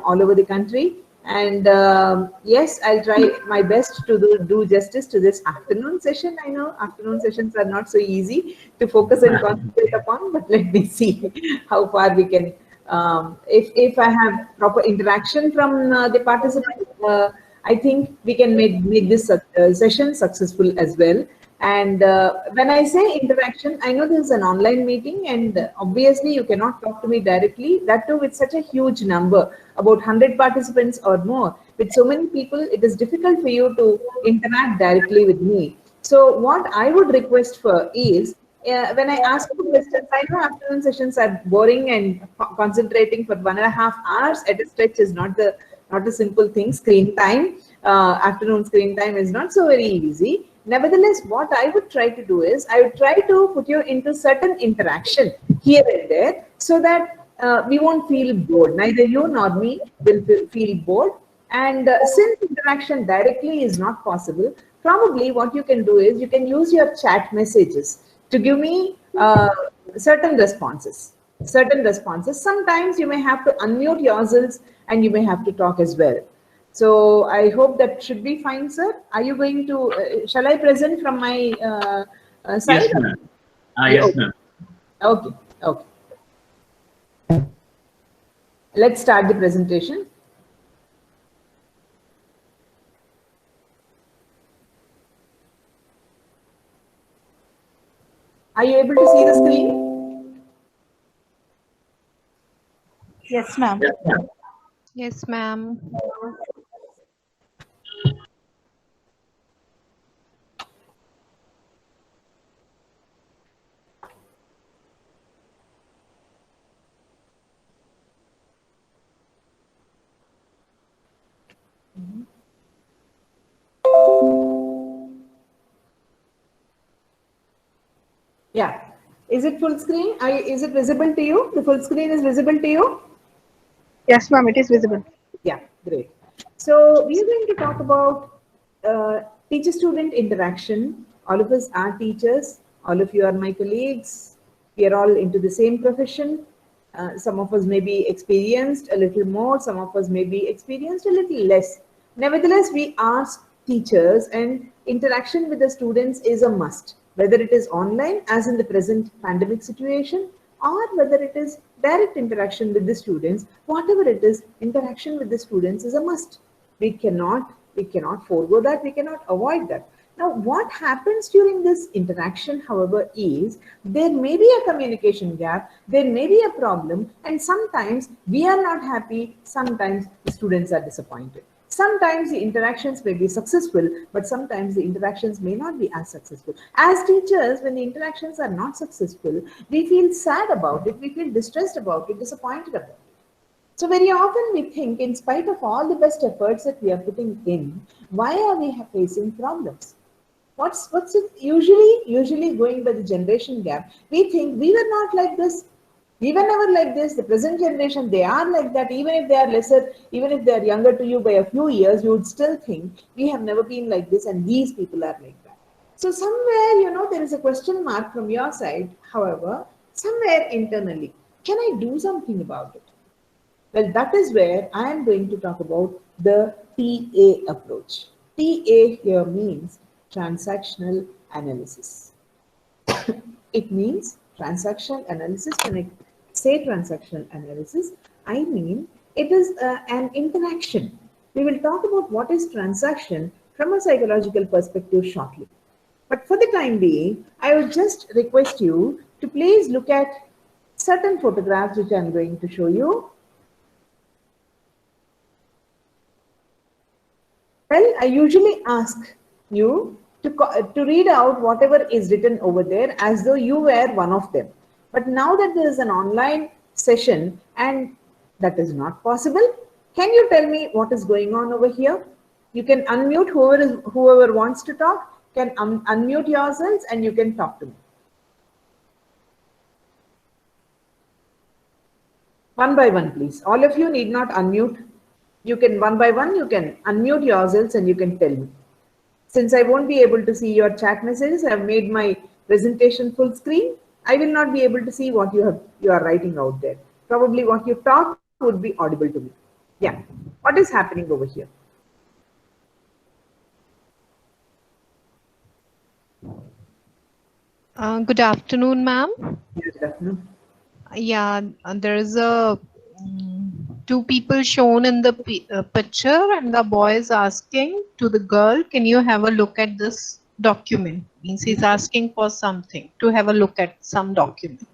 all over the country. And yes, I'll try my best to do justice to this afternoon session. I know afternoon sessions are not so easy to focus and concentrate upon, but let me see how far we can. If I have proper interaction from the participants, I think we can make this session successful as well. And when I say interaction, I know this is an online meeting, and obviously you cannot talk to me directly. That too with such a huge number, about 100 participants or more. With so many people, it is difficult for you to interact directly with me. So what I would request for is, when I ask for questions, I know afternoon sessions are boring, and concentrating for 1.5 hours at a stretch is not a simple thing. Screen time, afternoon screen time is not so very easy. Nevertheless, what I would try to do is, I would try to put you into certain interaction here and there, so that we won't feel bored. Neither you nor me will feel bored. And since interaction directly is not possible, probably what you can do is, you can use your chat messages to give me certain responses. Sometimes you may have to unmute yourselves, and you may have to talk as well. So I hope that should be fine, sir. Are you going to, shall I present from my side? Yes, ma'am. Yes, ma'am. Okay, okay. Let's start the presentation. Are you able to see the screen? Yes, ma'am. Yes, ma'am. Yeah. Is it full screen? Is it visible to you? The full screen is visible to you? Yes, ma'am, it is visible. Yeah, great. So we are going to talk about teacher-student interaction. All of us are teachers. All of you are my colleagues. We are all into the same profession. Some of us may be experienced a little more. Some of us may be experienced a little less. Nevertheless, we are teachers, and interaction with the students is a must, whether it is online, as in the present pandemic situation, or whether it is direct interaction with the students. Whatever it is, interaction with the students is a must. We cannot forego that. We cannot avoid that. Now, what happens during this interaction, however, is there may be a communication gap, there may be a problem, and sometimes we are not happy, sometimes the students are disappointed. Sometimes the interactions may be successful, but sometimes the interactions may not be as successful. As teachers, when the interactions are not successful, we feel sad about it, we feel distressed about it, disappointed about it. So very often we think, in spite of all the best efforts that we are putting in, why are we facing problems? What's it usually going by the generation gap? We think we were not like this. We were never like this. The present generation, they are like that. Even if they are lesser, even if they are younger to you by a few years, you would still think we have never been like this, and these people are like that. So somewhere, there is a question mark from your side. However, somewhere internally, can I do something about it? Well, that is where I am going to talk about the TA approach. TA here means transactional analysis. It means transactional analysis. When I say transactional analysis, I mean it is an interaction. We will talk about what is transaction from a psychological perspective shortly. But for the time being, I would just request you to please look at certain photographs which I am going to show you. Well, I usually ask you to read out whatever is written over there as though you were one of them. But now that there is an online session and that is not possible, can you tell me what is going on over here? You can unmute whoever wants to talk, can unmute yourselves, and you can talk to me. One by one, please. All of you need not unmute. You can one by one, you can unmute yourselves and you can tell me. Since I won't be able to see your chat messages, I have made my presentation full screen. I will not be able to see what you are writing out there. Probably what you talk would be audible to me. Yeah. What is happening over here? Good afternoon, ma'am. Yes, Daphne. Yeah, there is a two people shown in the picture, and the boy is asking to the girl, "Can you have a look at this document?" Means he's asking for something to have a look at some document.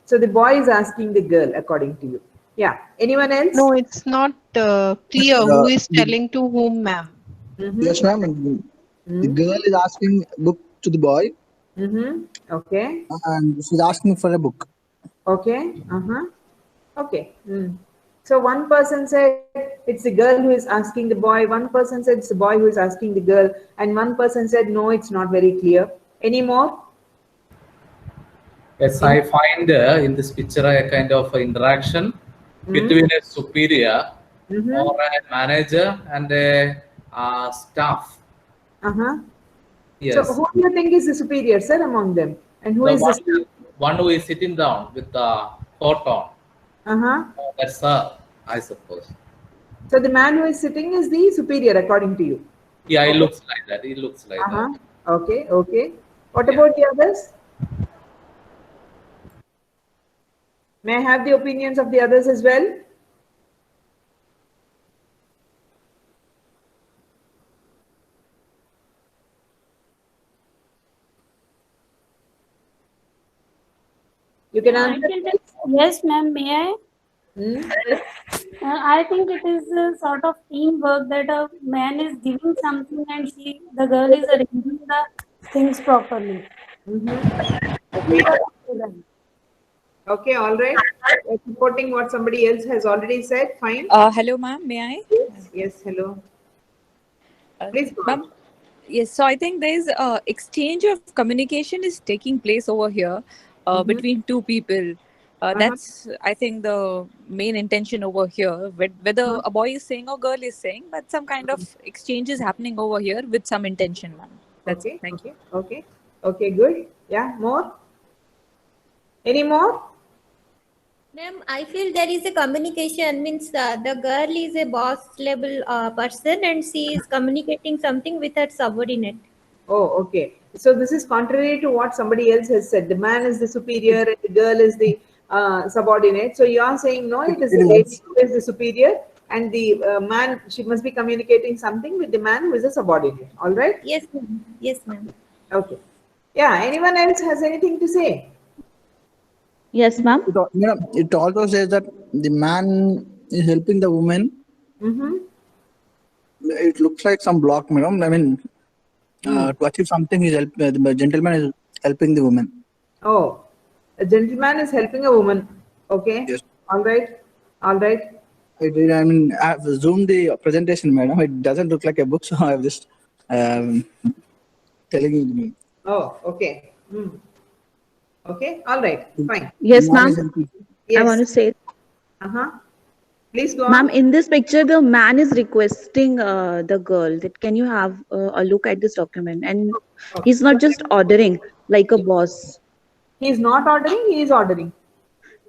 So the boy is asking the girl, according to you. Yeah. Anyone else? No, it's not clear who Uh, is the, telling to whom, ma'am. yes, ma'am. And the girl is asking book to the boy, Okay. and she's asking for a book. Okay. Okay. So one person said it's the girl who is asking the boy. One person said it's the boy who is asking the girl, and one person said no, it's not very clear. Any more? Yes, I find in this picture a kind of interaction between a superior or a manager and a staff. So Yes, who do you think is the superior, sir, among them, and who the is this? one who is sitting down with the coat on. That's her, I suppose. So the man who is sitting is the superior, according to you. Yeah, it Okay. looks like that. It looks like that. Okay. Okay. What Yeah. about the others? May I have the opinions of the others as well? You can I answer. think yes, ma'am. May I? Hmm? I think it is a sort of teamwork that a man is giving something and the girl is arranging the things properly. Okay. Teamwork is done. Okay. All right. You're supporting what somebody else has already said. Fine. Hello, ma'am. May I? Yes. Yes. Hello. Please go on. Ma'am, yes. So I think there's exchange of communication is taking place over here between two people. That's, I think, the main intention over here. Whether a boy is saying or girl is saying, but some kind of exchange is happening over here with some intention, ma'am. That's it. Okay. Thank you. Okay. Okay. Okay. Good. Yeah. More. Any more? Ma'am, I feel there is a communication means the girl is a boss level person and she is communicating something with her subordinate. Oh, okay. So this is contrary to what somebody else has said. The man is the superior and the girl is the subordinate. So you are saying no, it is the lady who is the superior and the man, she must be communicating something with the man who is a subordinate. All right? Yes, ma'am. Yes, ma'am. Okay. Yeah. Anyone else has anything to say? Yes, ma'am. It also says that the man is helping the woman. It looks like some block, madam. I mean, to achieve something, the gentleman is helping the woman. Oh, a gentleman is helping a woman. Okay. Yes. All right. All right. I mean, I've zoomed the presentation, madam. It doesn't look like a book, so I'm just telling you. Oh, okay. Okay. All right. Fine. Yes, Man ma'am. is helping. Yes. I want to say, Please go ma'am, on. in this picture, the man is requesting the girl that can you have a look at this document, and he's not just ordering like a boss. He is not ordering. He is ordering.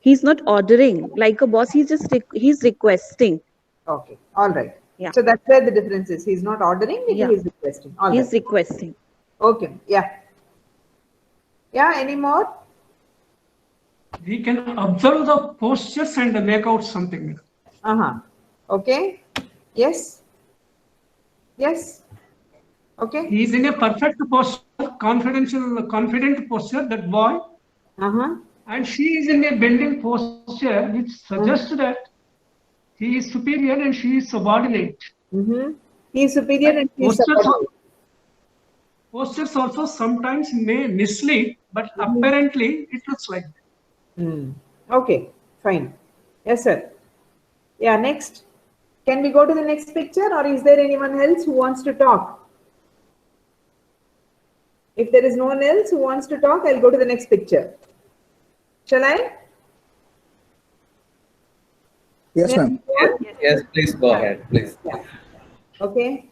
He's not ordering like a boss. He's just he's requesting. Okay. All right. Yeah. So that's where the difference is. He's not ordering. Yeah. He is requesting. All He's right. requesting. Okay. Yeah. Yeah. Any more? We can observe the postures and make out something. Okay. Yes. Yes. Okay. He is in a perfect posture, confident posture, that boy, and she is in a bending posture, which suggests that he is superior and she is subordinate. He is superior and he is subordinate. Postures also sometimes may mislead, but apparently it looks like that. Okay. Fine. Yes, sir. Yeah. Next. Can we go to the next picture, or is there anyone else who wants to talk? If there is no one else who wants to talk, I'll go to the next picture. Shall I? Yes, ma'am. Yes, please go ahead, please. Yeah. Okay.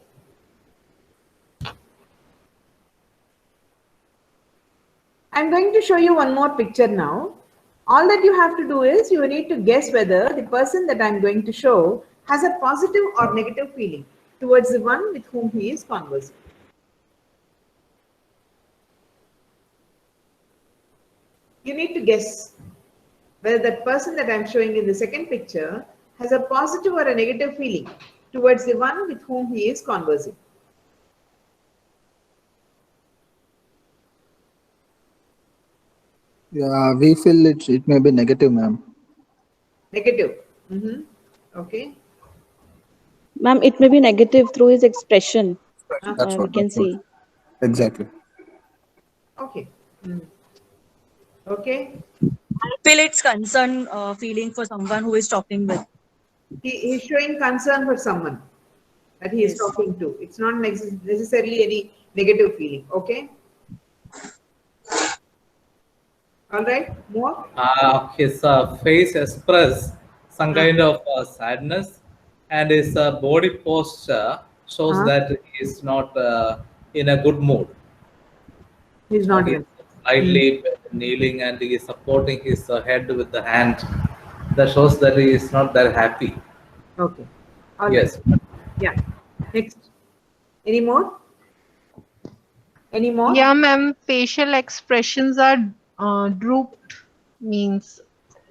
I'm going to show you one more picture now. All that you have to do is you need to guess whether the person that I'm going to show has a positive or negative feeling towards the one with whom he is conversing. You need to guess whether that person that I'm showing in the second picture has a positive or a negative feeling towards the one with whom he is conversing. Yeah, we feel it may be negative, ma'am. Negative. Okay. Ma'am, it may be negative through his expression. That's We can see. Exactly. Okay. Okay. I feel it's concern feeling for someone who is talking with. He is showing concern for someone that he is Yes. talking to. It's not necessarily any negative feeling. Okay. All right. More. His face express some kind of sadness, and his body posture shows that he is not in a good mood. He's not He in. is slightly kneeling and he is supporting his head with the hand. That shows that he is not that happy. Okay. All Yes. right. Yeah. Next. Any more? Any more? Yeah, ma'am. Facial expressions are drooped, means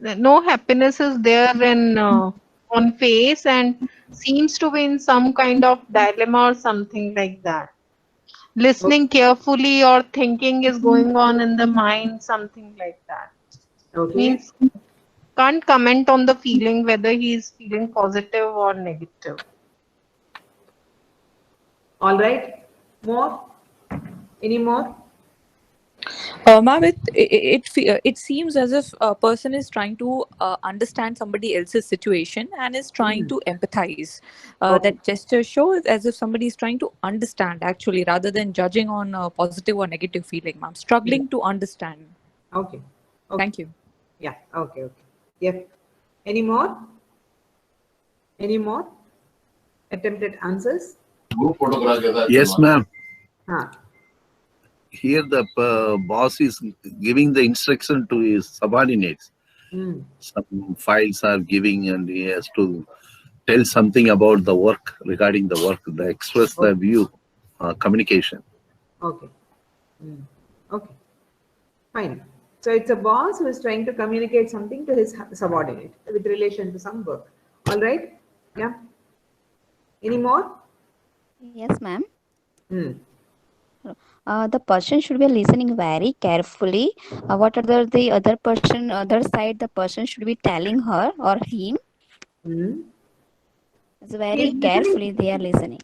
that no happiness is there in on face, and seems to be in some kind of dilemma or something like that. Listening carefully or thinking is going on in the mind, something like that. Okay. Means can't comment on the feeling whether he is feeling positive or negative. All right. More? Any more? Ma'am, it seems as if a person is trying to understand somebody else's situation and is trying to empathize. That gesture shows as if somebody is trying to understand actually, rather than judging on a positive or negative feeling. Ma'am, struggling to understand. Okay. Thank you. Yeah. Okay. Okay. Yep. Any more? Any more? Attempted answers? Yes, ma'am. Huh. Here the boss is giving the instruction to his subordinates. Some files are giving and he has to tell something about the work, regarding the work, the express the view, communication. Okay. Okay. Fine. So it's a boss who is trying to communicate something to his subordinate with relation to some work. All right? Yeah. Any more? Yes, ma'am. The person should be listening very carefully. What are the other person, other side, the person should be telling her or him. It's very carefully they are listening.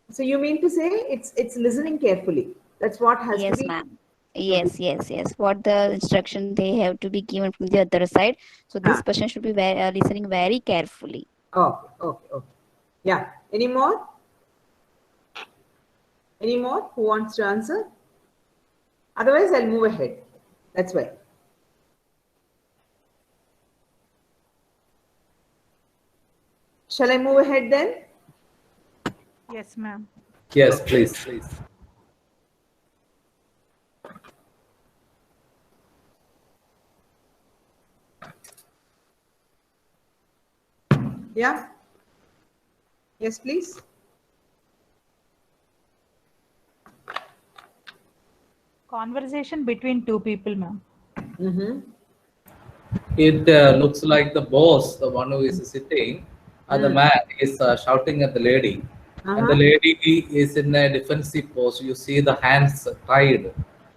So you mean to say it's listening carefully. That's what has to be. Yes, ma'am. Yes, yes, yes. What the instruction they have to be given from the other side. So this person should be listening very carefully. Okay, okay, okay. Yeah. Any more? Any more? Who wants to answer? Otherwise, I'll move ahead. That's why. Shall I move ahead then? Yes, ma'am. Yes, please, please. Yeah. Yes, please. Conversation between two people, ma'am. It looks like the boss, the one who is sitting, and the man is shouting at the lady. And the lady is in a defensive pose. You see the hands tied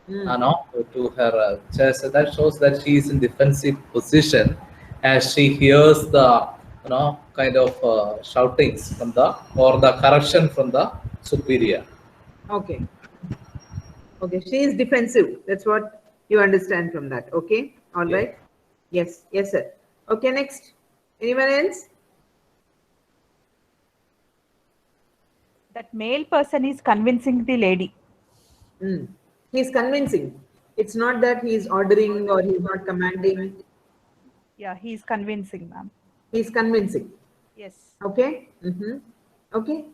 to her chest. That shows that she is in defensive position as she hears the kind of shoutings from the correction from the superior. Okay. Okay, she is defensive. That's what you understand from that. Okay. All right. Yes. Yes, sir. Okay, next. Anyone else? That male person is convincing the lady. He is convincing. It's not that he is ordering or he is not commanding. Yeah, he is convincing, ma'am. He is convincing. Yes. Okay. Okay.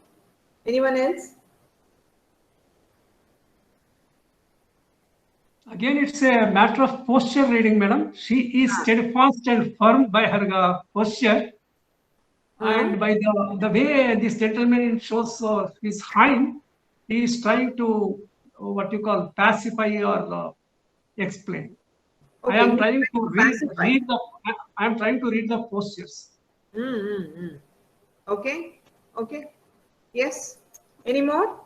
Anyone else? Again, it's a matter of posture reading, madam. She is steadfast and firm by her posture, and by the way this gentleman shows his hand, he is trying to what you call pacify or explain. Okay, I am he's trying trying to to pacify. I am trying to read the postures. Okay, okay. Yes. Any more?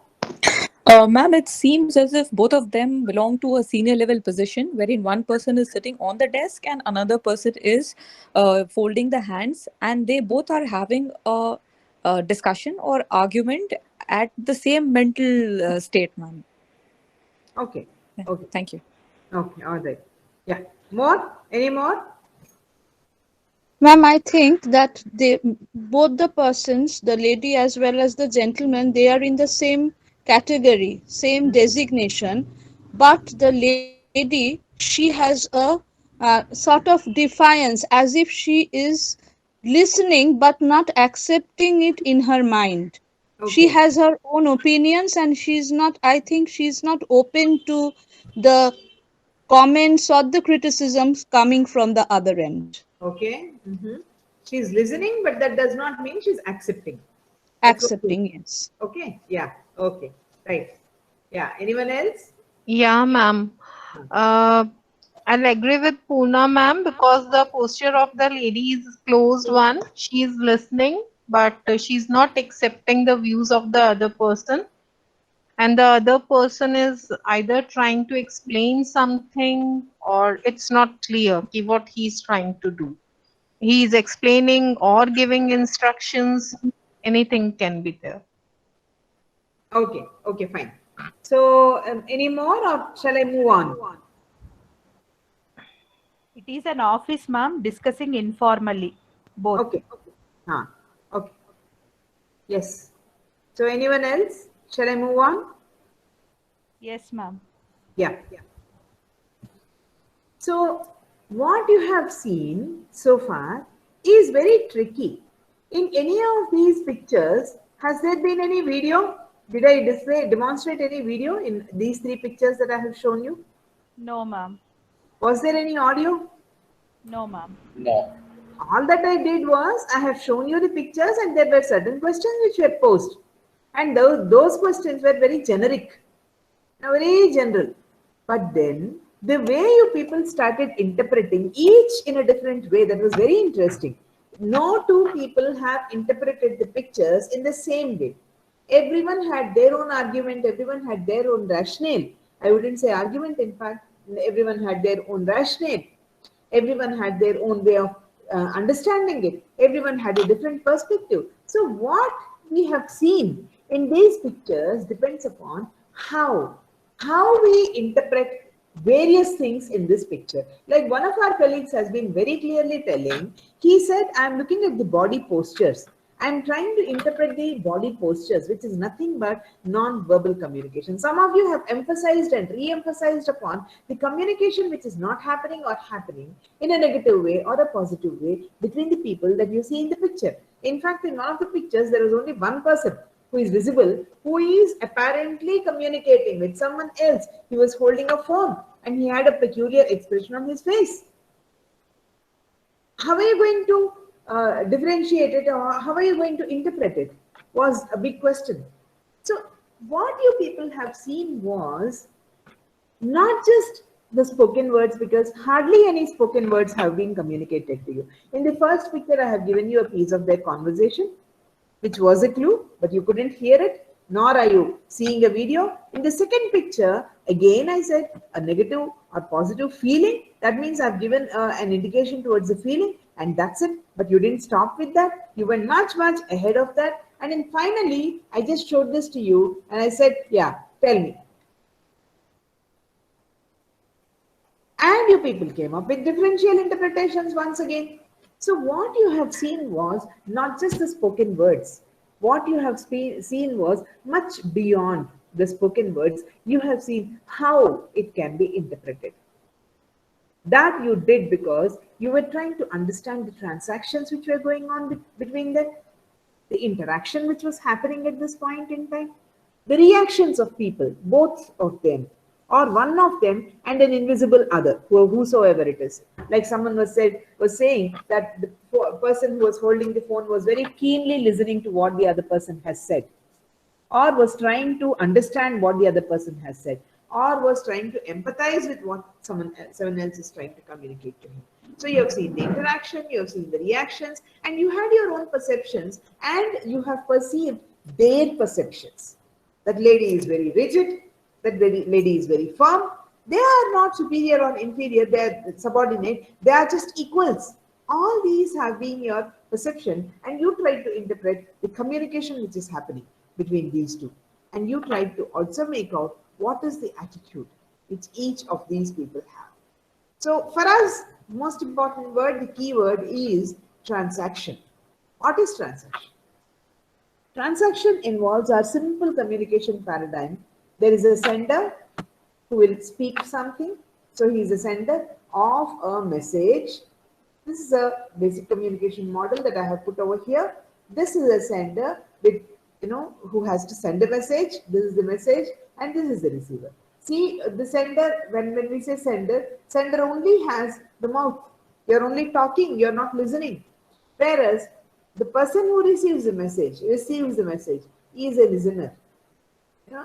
Ma'am, it seems as if both of them belong to a senior level position wherein one person is sitting on the desk and another person is folding the hands, and they both are having a discussion or argument at the same mental state, ma'am. Okay. Yeah, Okay. thank you. Okay. All right. Yeah. More? Any more? Ma'am, I think that both the persons, the lady as well as the gentleman, they are in the same category, same designation, but the lady, she has a sort of defiance, as if she is listening but not accepting it in her mind. She Okay. has her own opinions and she's not, I think she's not open to the comments or the criticisms coming from the other end. Okay. She's listening, but that does not mean she's accepting. That's what Accepting, yes. Okay. Yeah. Okay. Right. Yeah. Anyone else? Yeah, ma'am. I'll agree with Poona, ma'am, because the posture of the lady is closed one. She is listening, but she's not accepting the views of the other person. And the other person is either trying to explain something or it's not clear what he's trying to do. He is explaining or giving instructions. Anything can be there. Okay. Okay. Fine. So, any more, or shall I move on? It is an office, ma'am, discussing informally. Both. Okay. Okay. Yes. So, anyone else? Shall I move on? Yes, ma'am. Yeah. So, what you have seen so far is very tricky. In any of these pictures, has there been any video? Did I demonstrate any video in these three pictures that I have shown you? No, ma'am. Was there any audio? No, ma'am. No. All that I did was I have shown you the pictures and there were certain questions which were posed. And those questions were very generic, very general. But then the way you people started interpreting each in a different way, that was very interesting. No two people have interpreted the pictures in the same way. Everyone had their own argument, everyone had their own rationale. I wouldn't say argument, in fact, everyone had their own rationale. Everyone had their own way of understanding it. Everyone had a different perspective. So what we have seen in these pictures depends upon how we interpret various things in this picture. Like one of our colleagues has been very clearly telling, he said, I'm looking at the body postures. I'm trying to interpret the body postures, which is nothing but non-verbal communication. Some of you have emphasized and re-emphasized upon the communication which is not happening or happening in a negative way or a positive way between the people that you see in the picture. In fact, in one of the pictures, there is only one person who is visible, who is apparently communicating with someone else. He was holding a phone and he had a peculiar expression on his face. How are you going to differentiate it, or how are you going to interpret it, was a big question. So what you people have seen was not just the spoken words, because hardly any spoken words have been communicated to you. In the first picture, I have given you a piece of their conversation, which was a clue, but you couldn't hear it, nor are you seeing a video. In the second picture, again, I said a negative or positive feeling. That means I've given an indication towards the feeling, and that's it. But you didn't stop with that. You went much, much ahead of that. And then finally, I just showed this to you and I said, yeah, tell me. And you people came up with differential interpretations once again. So what you have seen was not just the spoken words. What you have seen was much beyond the spoken words. You have seen how it can be interpreted. That you did because you were trying to understand the transactions which were going on between them, the interaction which was happening at this point in time, the reactions of people, both of them, or one of them and an invisible other, whosoever it is. Like someone was saying that the person who was holding the phone was very keenly listening to what the other person has said, or was trying to understand what the other person has said, or was trying to empathize with what someone else is trying to communicate to him. So you have seen the interaction, you have seen the reactions, and you had your own perceptions, and you have perceived their perceptions. That lady is very rigid, that lady is very firm. They are not superior or inferior, they are subordinate, they are just equals. All these have been your perception, and you try to interpret the communication which is happening between these two. And you try to also make out what is the attitude which each of these people have. So for us, most important word, the key word is transaction. What is transaction? Transaction involves our simple communication paradigm. There is a sender who will speak something. So he is a sender of a message. This is a basic communication model that I have put over here. This is a sender with, who has to send a message. This is the message, and this is the receiver. See, the sender, when we say sender only has the mouth. You're only talking, you're not listening. Whereas the person who receives the message, he is a listener.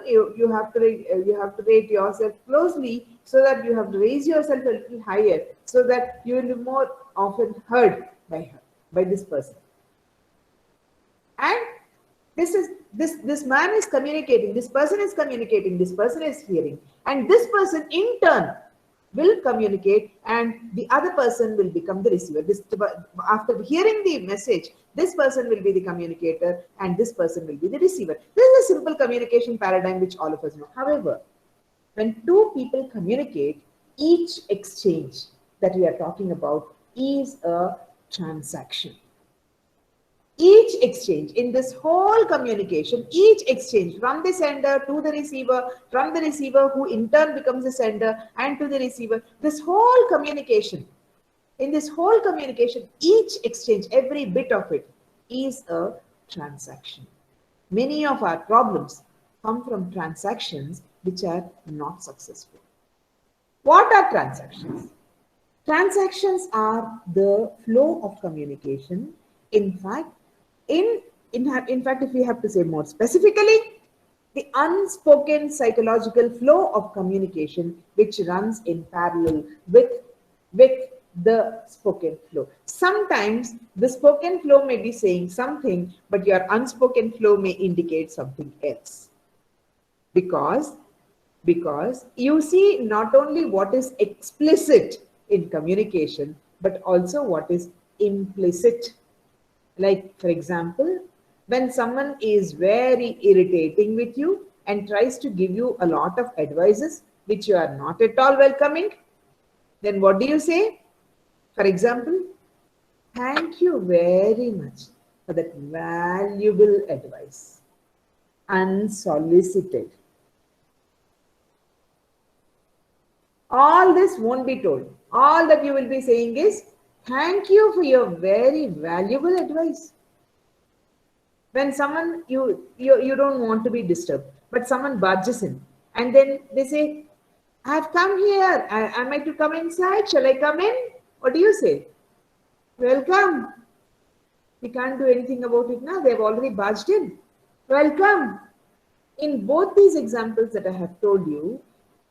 You have to rate yourself closely, so that you have to raise yourself a little higher, so that you will be more often heard by this person. And this man is communicating, this person is communicating, this person is hearing, and this person in turn will communicate, and the other person will become the receiver. After hearing the message, this person will be the communicator and this person will be the receiver. This is a simple communication paradigm which all of us know. However, when two people communicate, each exchange that we are talking about is a transaction. Each exchange in this whole communication, each exchange from the sender to the receiver, from the receiver who in turn becomes the sender, and to the receiver, this whole communication, in this whole communication, each exchange, every bit of it is a transaction. Many of our problems come from transactions which are not successful. What are transactions? Transactions are the flow of communication. In fact, if we have to say more specifically, the unspoken psychological flow of communication which runs in parallel with the spoken flow. Sometimes the spoken flow may be saying something, but your unspoken flow may indicate something else. Because you see not only what is explicit in communication, but also what is implicit. Like, for example, when someone is very irritating with you and tries to give you a lot of advices which you are not at all welcoming, then what do you say? For example, thank you very much for that valuable advice. Unsolicited. All this won't be told. All that you will be saying is, thank you for your very valuable advice. When someone, you don't want to be disturbed, but someone barges in and then they say, I've come here. Am I to come inside? Shall I come in? What do you say? Welcome. We can't do anything about it now. They've already barged in. Welcome. In both these examples that I have told you,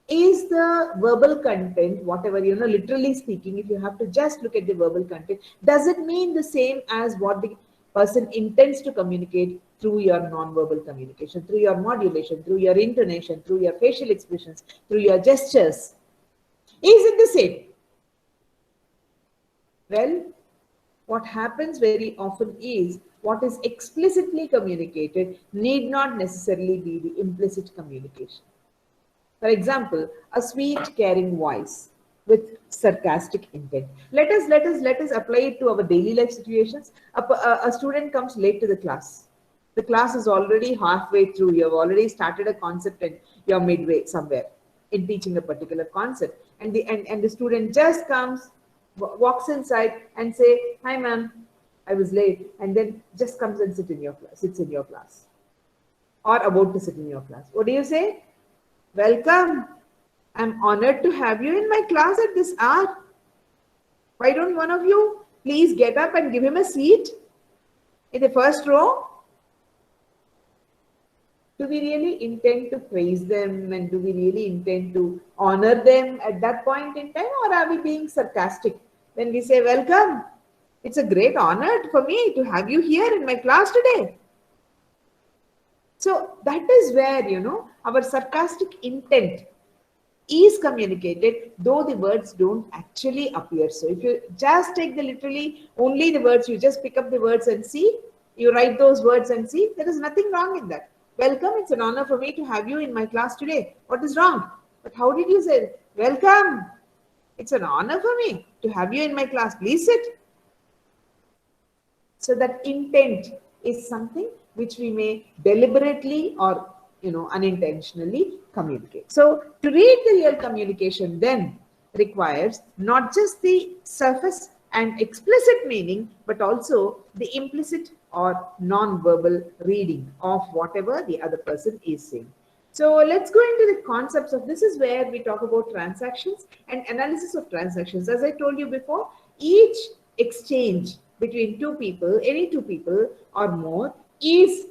is the verbal content, whatever, literally speaking, if you have to just look at the verbal content, does it mean the same as what the person intends to communicate through your non-verbal communication, through your modulation, through your intonation, through your facial expressions, through your gestures? Is it the same? Well, what happens very often is what is explicitly communicated need not necessarily be the implicit communication. For example, a sweet, caring voice with sarcastic intent. Let us apply it to our daily life situations. A student comes late to the class. The class is already halfway through. You have already started a concept and you're midway somewhere in teaching a particular concept. And the student just comes, walks inside and say, hi ma'am, I was late. And then just comes and sits in your class. Or about to sit in your class. What do you say? Welcome. I'm honored to have you in my class at this hour. Why don't one of you please get up and give him a seat in the first row? Do we really intend to praise them, and do we really intend to honor them at that point in time, or are we being sarcastic when we say, welcome, it's a great honor for me to have you here in my class today? So that is where, you know, our sarcastic intent is communicated, though the words don't actually appear. So if you just take the literally only the words, you just pick up the words and see, you write those words and see, there is nothing wrong in that. Welcome, it's an honor for me to have you in my class today. What is wrong? But how did you say, welcome, it's an honor for me to have you in my class, please sit. So that intent is something which we may deliberately or, you know, unintentionally communicate. So to read the real communication then requires not just the surface and explicit meaning, but also the implicit or non-verbal reading of whatever the other person is saying. So let's go into the concepts of, this is where we talk about transactions and analysis of transactions. As I told you before, each exchange between two people, any two people or more, is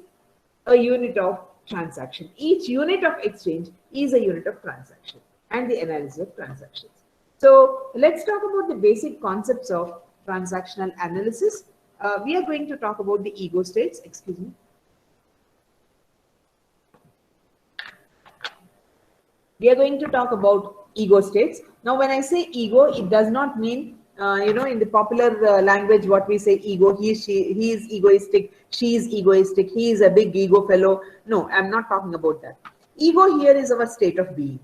a unit of transaction. Each unit of exchange is a unit of transaction and the analysis of transactions. So let's talk about the basic concepts of transactional analysis. We are going to talk about the ego states. Excuse me. We are going to talk about ego states. Now, when I say ego, it does not mean, you know, in the popular language, what we say ego, he is egoistic, she is egoistic, he is a big ego fellow. No, I'm not talking about that. Ego here is our state of being.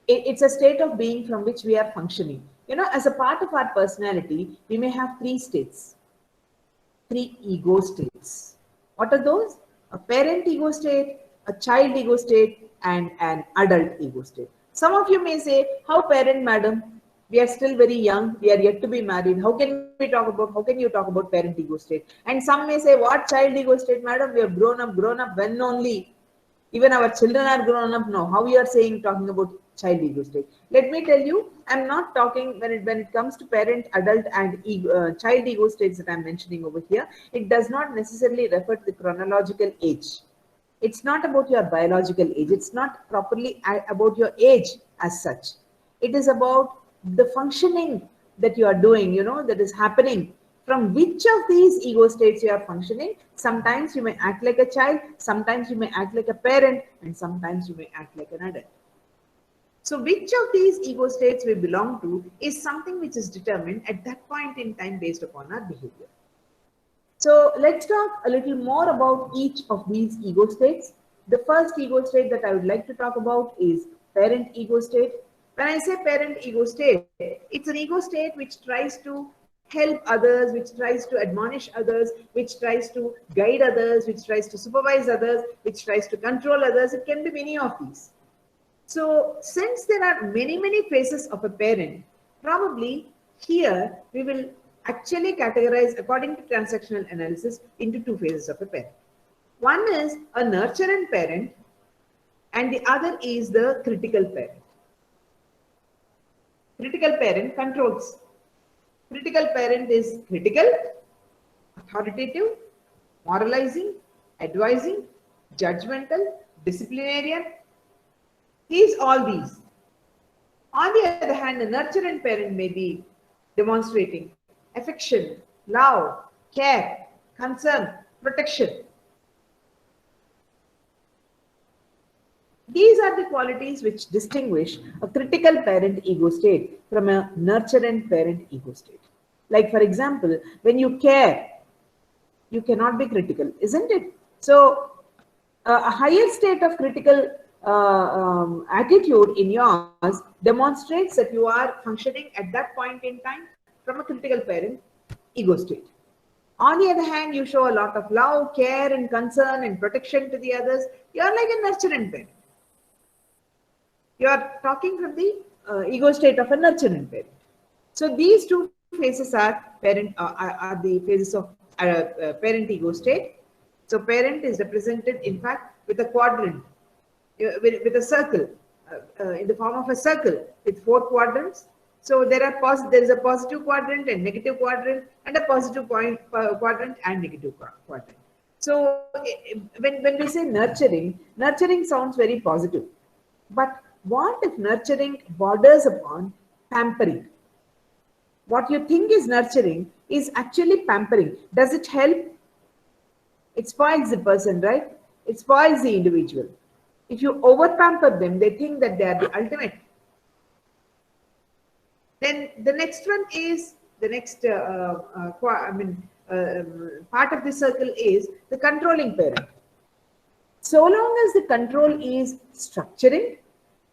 It's a state of being from which we are functioning. You know, as a part of our personality, we may have three states, three ego states. What are those? A parent ego state, a child ego state, and an adult ego state. Some of you may say, how parent, madam? We are still very young, we are yet to be married. How can you talk about parent ego state? And some may say, what child ego state, madam? We have grown up when only? Even our children are grown up now. How you are saying, talking about child ego state? Let me tell you, I'm not talking when it comes to parent, adult, and child ego states that I'm mentioning over here. It does not necessarily refer to the chronological age. It's not about your biological age. It's not properly about your age as such. It is about the functioning that you are doing, you know, that is happening. From which of these ego states you are functioning? Sometimes you may act like a child, sometimes you may act like a parent, and sometimes you may act like an adult. So which of these ego states we belong to is something which is determined at that point in time based upon our behavior. So let's talk a little more about each of these ego states. The first ego state that I would like to talk about is parent ego state. When I say parent ego state, it's an ego state which tries to help others, which tries to admonish others, which tries to guide others, which tries to supervise others, which tries to control others. It can be many of these. So since there are many phases of a parent, probably here we will actually categorize, according to transactional analysis, into two phases of a parent. One is a nurturant parent and the other is the critical parent. Critical parent controls. Critical parent is critical, authoritative, moralizing, advising, judgmental, disciplinarian. He is all these. On the other hand, a nurturant parent may be demonstrating affection, love, care, concern, protection. These are the qualities which distinguish a critical parent ego state from a nurturant parent ego state. Like, for example, when you care, you cannot be critical, isn't it? So, a higher state of critical attitude in yours demonstrates that you are functioning at that point in time from a critical parent ego state. On the other hand, you show a lot of love, care, and concern and protection to the others. You are like a nurturant parent. You are talking from the ego state of a nurturant parent. So these two phases are the phases of parent ego state. So parent is represented, in fact, with a quadrant, with a circle in the form of a circle with 4 quadrants. So there is a positive quadrant and negative quadrant, and a positive quadrant and negative quadrant. So when we say nurturing, nurturing sounds very positive. But what if nurturing borders upon pampering? What you think is nurturing is actually pampering. Does it help? It spoils the person, right? It spoils the individual. If you over pamper them, they think that they are the ultimate. Then the next one is the next part of the circle is the controlling parent. So long as the control is structuring,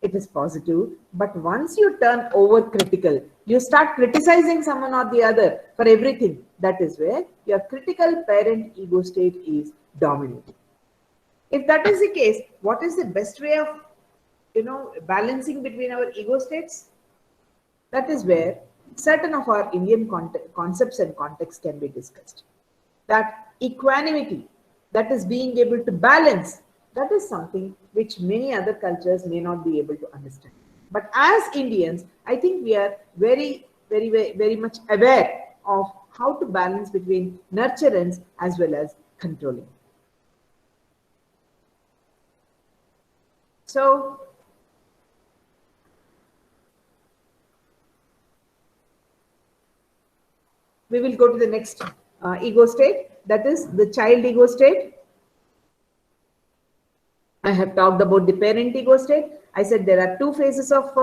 it is positive. But once you turn over critical, you start criticizing someone or the other for everything. That is where your critical parent ego state is dominating. If that is the case, what is the best way of, balancing between our ego states? That is where certain of our Indian concepts and contexts can be discussed. That equanimity, that is being able to balance, that is something which many other cultures may not be able to understand. But as Indians, I think we are very, very, very, very much aware of how to balance between nurturance as well as controlling. So, we will go to the next ego state, that is the child ego state. I have talked about the parent ego state. I said there are 2 phases of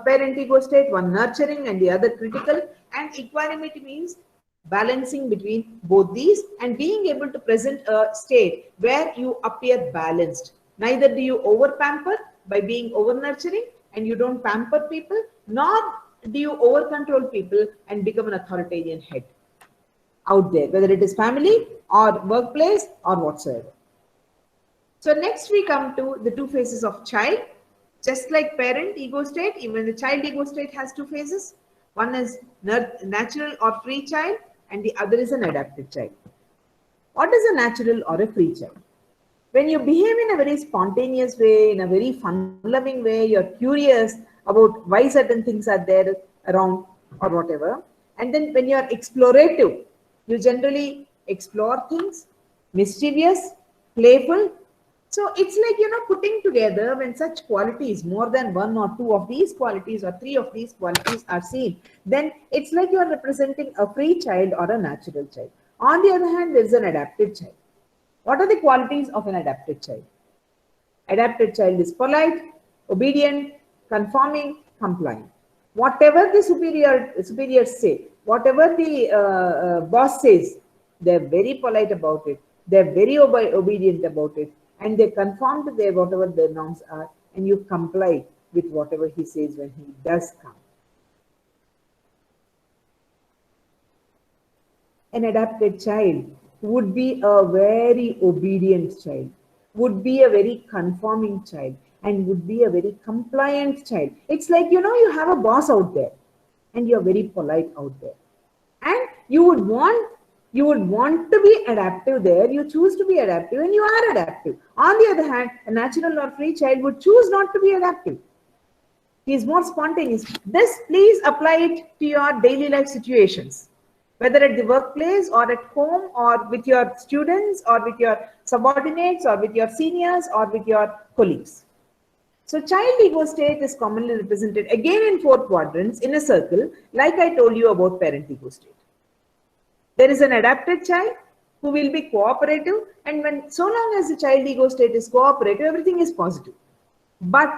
parent ego state, one nurturing and the other critical. And equanimity means balancing between both these and being able to present a state where you appear balanced. Neither do you over pamper by being over nurturing, and you don't pamper people, nor do you over control people and become an authoritarian head out there, whether it is family or workplace or whatsoever. So next we come to the 2 phases of child. Just like parent ego state, even the child ego state has 2 phases. One is natural or free child, and the other is an adapted child. What is a natural or a free child? When you behave in a very spontaneous way, in a very fun-loving way, you're curious about why certain things are there around or whatever. And then when you're explorative, you generally explore things, mischievous, playful. So it's like, putting together when such qualities, more than 1 or 2 of these qualities or 3 of these qualities are seen, then it's like you're representing a free child or a natural child. On the other hand, there's an adapted child. What are the qualities of an adapted child? Adapted child is polite, obedient, conforming, compliant. Whatever the superiors say, whatever the boss says, they're very polite about it. They're very obedient about it. And they conform to whatever the norms are, and you comply with whatever he says when he does come. An adapted child would be a very obedient child, would be a very conforming child, and would be a very compliant child. It's like, you have a boss out there and you're very polite out there. And you would want to be adaptive there. You choose to be adaptive and you are adaptive. On the other hand, a natural or free child would choose not to be adaptive. He is more spontaneous. This, please apply it to your daily life situations, whether at the workplace or at home or with your students or with your subordinates or with your seniors or with your colleagues. So child ego state is commonly represented again in 4 quadrants in a circle, like I told you about parent ego state. There is an adapted child who will be cooperative, and so long as the child ego state is cooperative, everything is positive. But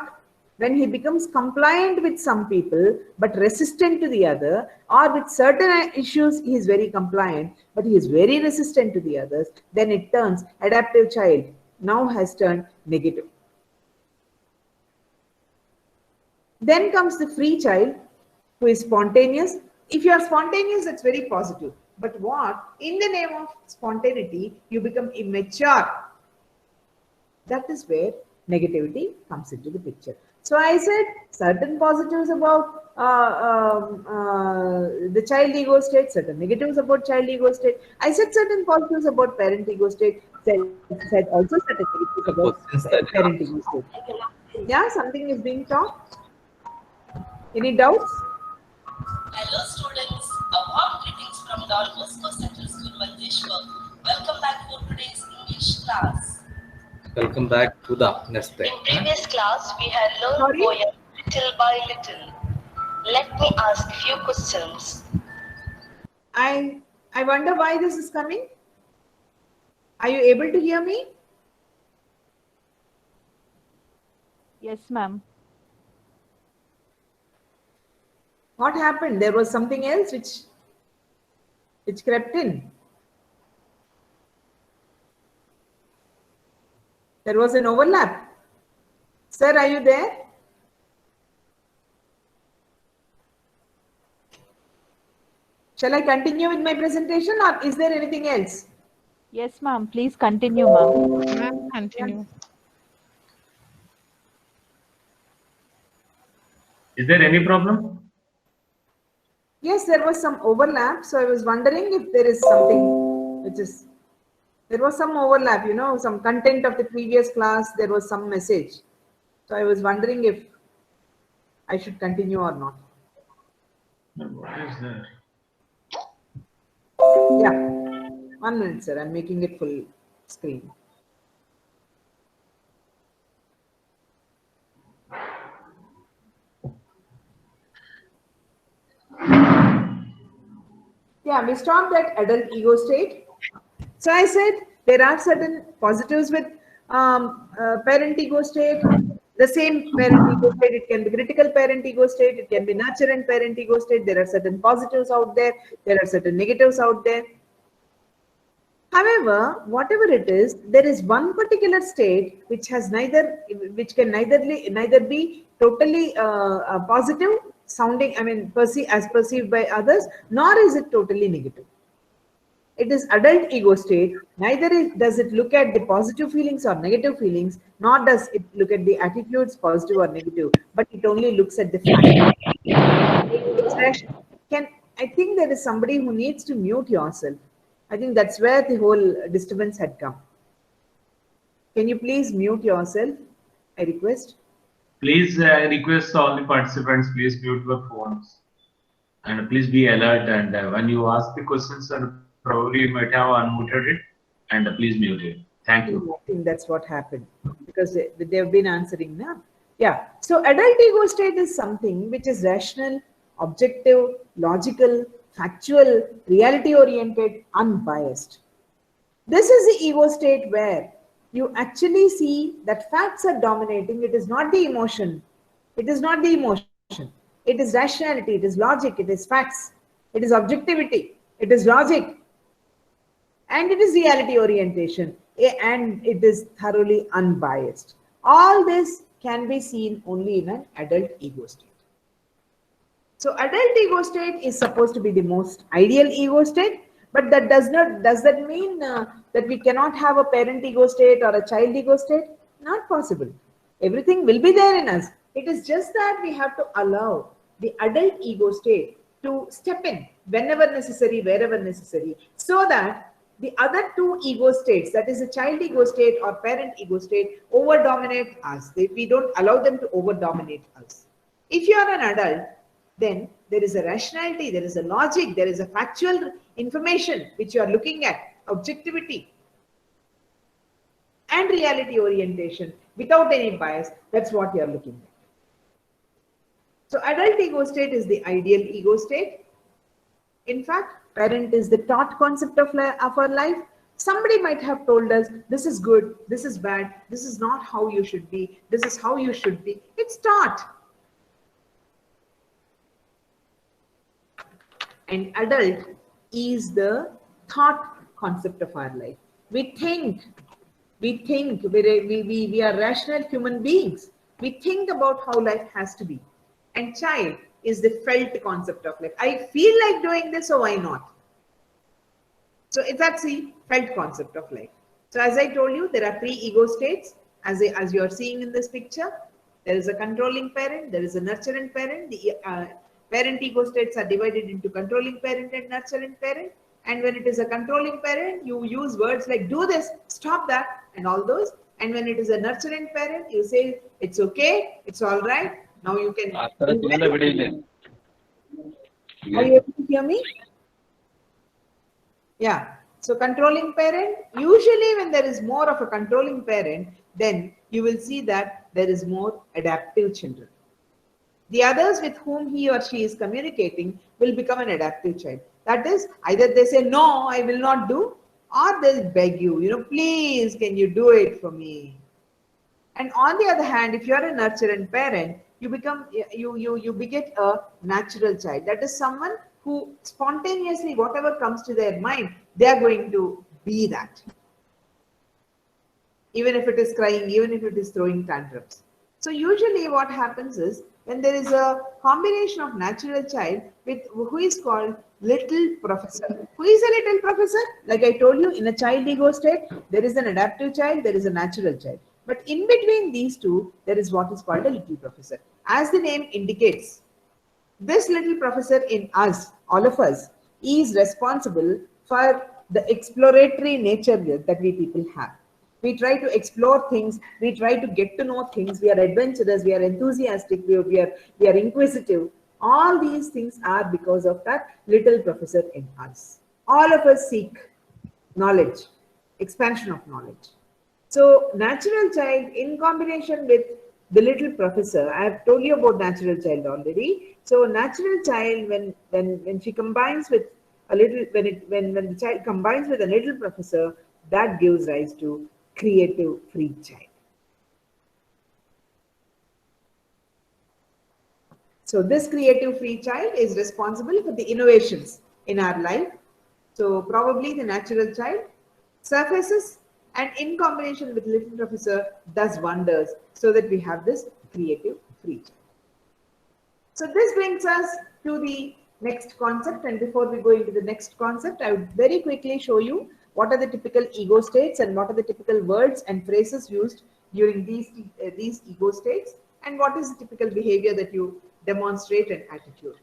when he becomes compliant with some people but resistant to the other, or with certain issues he is very compliant but he is very resistant to the others, then it turns, adaptive child now has turned negative. Then comes the free child who is spontaneous. If you are spontaneous, that's very positive. But what? In the name of spontaneity, you become immature. That is where negativity comes into the picture. So I said certain positives about the child ego state, certain negatives about child ego state. I said certain positives about parent ego state, said also certain negatives about parent ego state. Yeah, something is being taught. Any doubts? Hello students, a warm greetings from Don Bosco Central School, Manjeshwar. Welcome back to today's English class. Welcome back to the next day. In previous class, we had learned poem little by little. Let me ask few questions. I wonder why this is coming. Are you able to hear me? Yes, ma'am. What happened? There was something else which crept in. There was an overlap. Sir, are you there? Shall I continue with my presentation or is there anything else? Yes, ma'am. Please continue, ma'am. Ma'am, continue. Is there any problem? Yes, there was some overlap. So I was wondering if there is something which is, there was some overlap, you know, some content of the previous class, there was some message. So I was wondering if I should continue or not. What is there? Yeah. 1 minute, sir. I'm making it full screen. Yeah, we stopped at adult ego state. So I said there are certain positives with parent ego state. The same parent ego state, it can be critical parent ego state, it can be nurturant parent ego state. There are certain positives out there, there are certain negatives out there. However, whatever it is, there is one particular state which has which can neither be totally positive sounding, as perceived by others, nor is it totally negative. It is adult ego state. Neither does it look at the positive feelings or negative feelings, nor does it look at the attitudes, positive or negative, but it only looks at the fact. I think there is somebody who needs to mute yourself. I think that's where the whole disturbance had come. Can you please mute yourself? I request. Please request all the participants, please mute your phones. And please be alert. And when you ask the questions, probably you might have unmuted it. And please mute it. Thank you. I think that's what happened because they've been answering now. Yeah. So adult ego state is something which is rational, objective, logical, factual, reality-oriented, unbiased. This is the ego state where you actually see that facts are dominating. It is not the emotion. It is not the emotion. It is rationality. It is logic. It is facts. It is objectivity. It is logic. And it is reality orientation. And it is thoroughly unbiased. All this can be seen only in an adult ego state. So adult ego state is supposed to be the most ideal ego state, but that does that mean that we cannot have a parent ego state or a child ego state? Not possible. Everything will be there in us. It is just that we have to allow the adult ego state to step in whenever necessary, wherever necessary, so that the other two ego states, that is a child ego state or parent ego state, over-dominate us. We don't allow them to over-dominate us. If you are an adult, then there is a rationality, there is a logic, there is a factual information which you are looking at, objectivity and reality orientation without any bias. That's what you are looking at. So adult ego state is the ideal ego state. In fact, parent is the taught concept of our life. Somebody might have told us, this is good, this is bad, this is not how you should be, this is how you should be. It's taught. And adult is the thought concept of our life. We think, we are rational human beings. We think about how life has to be. And child is the felt concept of life. I feel like doing this, so why not? So that's the felt concept of life. So as I told you, there are three ego states, as you are seeing in this picture. There is a controlling parent, there is a nurturing parent. The parent ego states are divided into controlling parent and nurturing parent. And when it is a controlling parent, you use words like do this, stop that, and all those. And when it is a nurturing parent, you say, it's okay, it's all right. Now you can. Are you able to hear me? Yeah. So controlling parent, usually when there is more of a controlling parent, then you will see that there is more adaptive children. The others with whom he or she is communicating will become an adaptive child. That is, either they say, no, I will not do, or they'll beg you, please, can you do it for me? And on the other hand, if you're a nurturing parent, you beget a natural child. That is someone who spontaneously, whatever comes to their mind, they are going to be that. Even if it is crying, even if it is throwing tantrums. So usually what happens is, when there is a combination of natural child with who is called little professor. Who is a little professor? Like I told you, in a child ego state, there is an adaptive child, there is a natural child. But in between these two, there is what is called a little professor. As the name indicates, this little professor in us, all of us, is responsible for the exploratory nature that we people have. We try to explore things, we try to get to know things, we are adventurous, we are enthusiastic, we are inquisitive. All these things are because of that little professor in us. All of us seek knowledge, expansion of knowledge. So natural child in combination with the little professor, I have told you about natural child already. So natural child, when she combines with a little, when the child combines with a little professor, that gives rise to creative free child. So this creative free child is responsible for the innovations in our life. So probably the natural child surfaces and in combination with little professor does wonders so that we have this creative free child. So this brings us to the next concept, and before we go into the next concept, I would very quickly show you what are the typical ego states and what are the typical words and phrases used during these ego states, and what is the typical behavior that you demonstrate and attitude.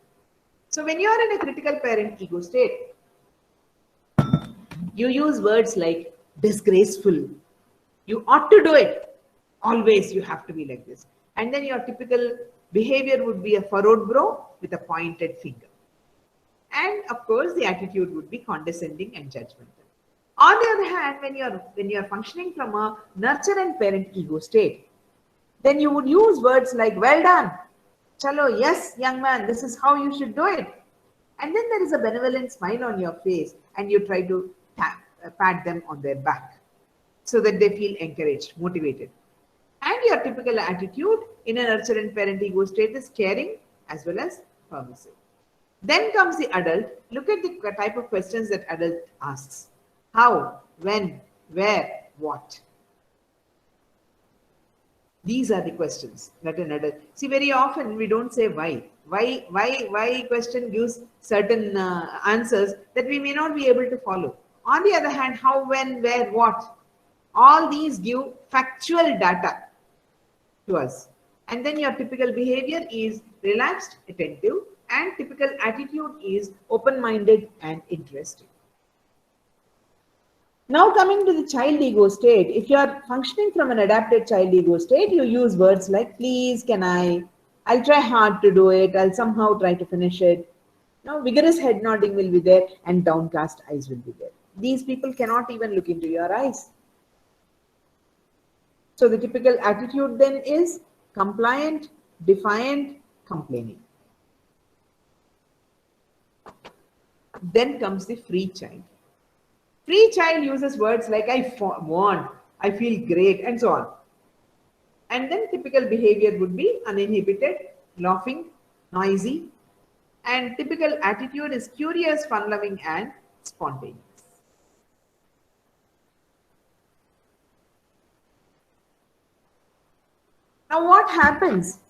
So when you are in a critical parent ego state, you use words like disgraceful, you ought to do it, always you have to be like this. And then your typical behavior would be a furrowed brow with a pointed finger. And of course, the attitude would be condescending and judgmental. On the other hand, when you are functioning from a nurture and parent ego state, then you would use words like, well done, chalo, yes, young man, this is how you should do it. And then there is a benevolent smile on your face and you try to pat them on their back so that they feel encouraged, motivated. And your typical attitude in a nurture and parent ego state is caring as well as permissive. Then comes the adult. Look at the type of questions that adult asks. How, when, where, what? These are the questions that an adult. See, very often we don't say why. Why question gives certain answers that we may not be able to follow. On the other hand, how, when, where, what? All these give factual data to us. And then your typical behavior is relaxed, attentive, and typical attitude is open-minded and interested. Now coming to the child ego state, if you are functioning from an adapted child ego state, you use words like, please, can I'll try hard to do it, I'll somehow try to finish it. Now vigorous head nodding will be there and downcast eyes will be there. These people cannot even look into your eyes. So the typical attitude then is compliant, defiant, complaining. Then comes the free child. Free child uses words like I want, I feel great, and so on. And then typical behavior would be uninhibited, laughing, noisy, and typical attitude is curious, fun-loving, and spontaneous. Now what happens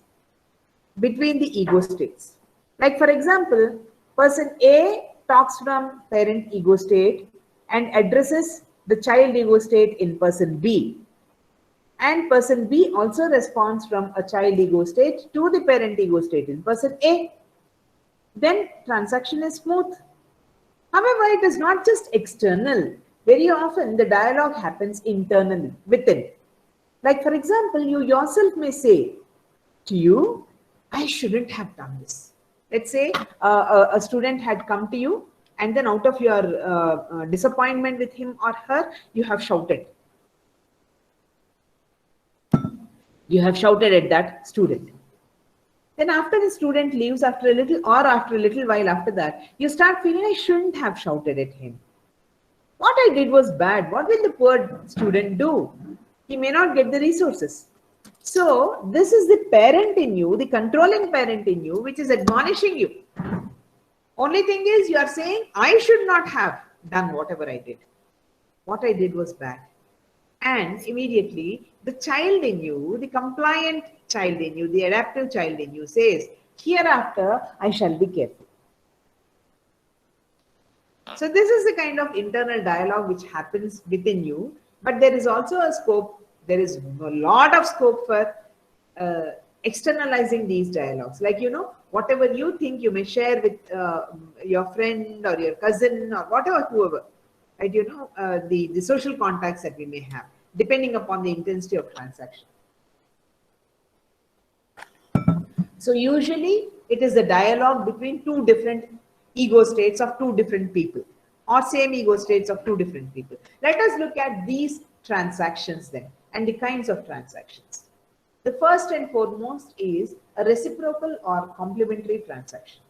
between the ego states? Like for example, person A talks from parent ego state and addresses the child ego state in person B. And person B also responds from a child ego state to the parent ego state in person A. Then transaction is smooth. However, it is not just external. Very often the dialogue happens internally, within. Like, for example, you yourself may say to you, I shouldn't have done this. Let's say a student had come to you, and then out of your disappointment with him or her, you have shouted. You have shouted at that student. Then after the student leaves, after a little while after that, you start feeling, I shouldn't have shouted at him. What I did was bad. What will the poor student do? He may not get the resources. So this is the parent in you, the controlling parent in you, which is admonishing you. Only thing is, you are saying, I should not have done whatever I did. What I did was bad. And immediately, the child in you, the compliant child in you, the adaptive child in you says, hereafter, I shall be careful. So this is the kind of internal dialogue which happens within you, but there is also a scope, there is a lot of scope for externalizing these dialogues. Like, you know, whatever you think you may share with your friend or your cousin or whatever, whoever, right? You know, the social contacts that we may have, depending upon the intensity of transaction. So usually it is the dialogue between two different ego states of two different people, or same ego states of two different people. Let us look at these transactions then, and the kinds of transactions. The first and foremost is a reciprocal or complementary transaction.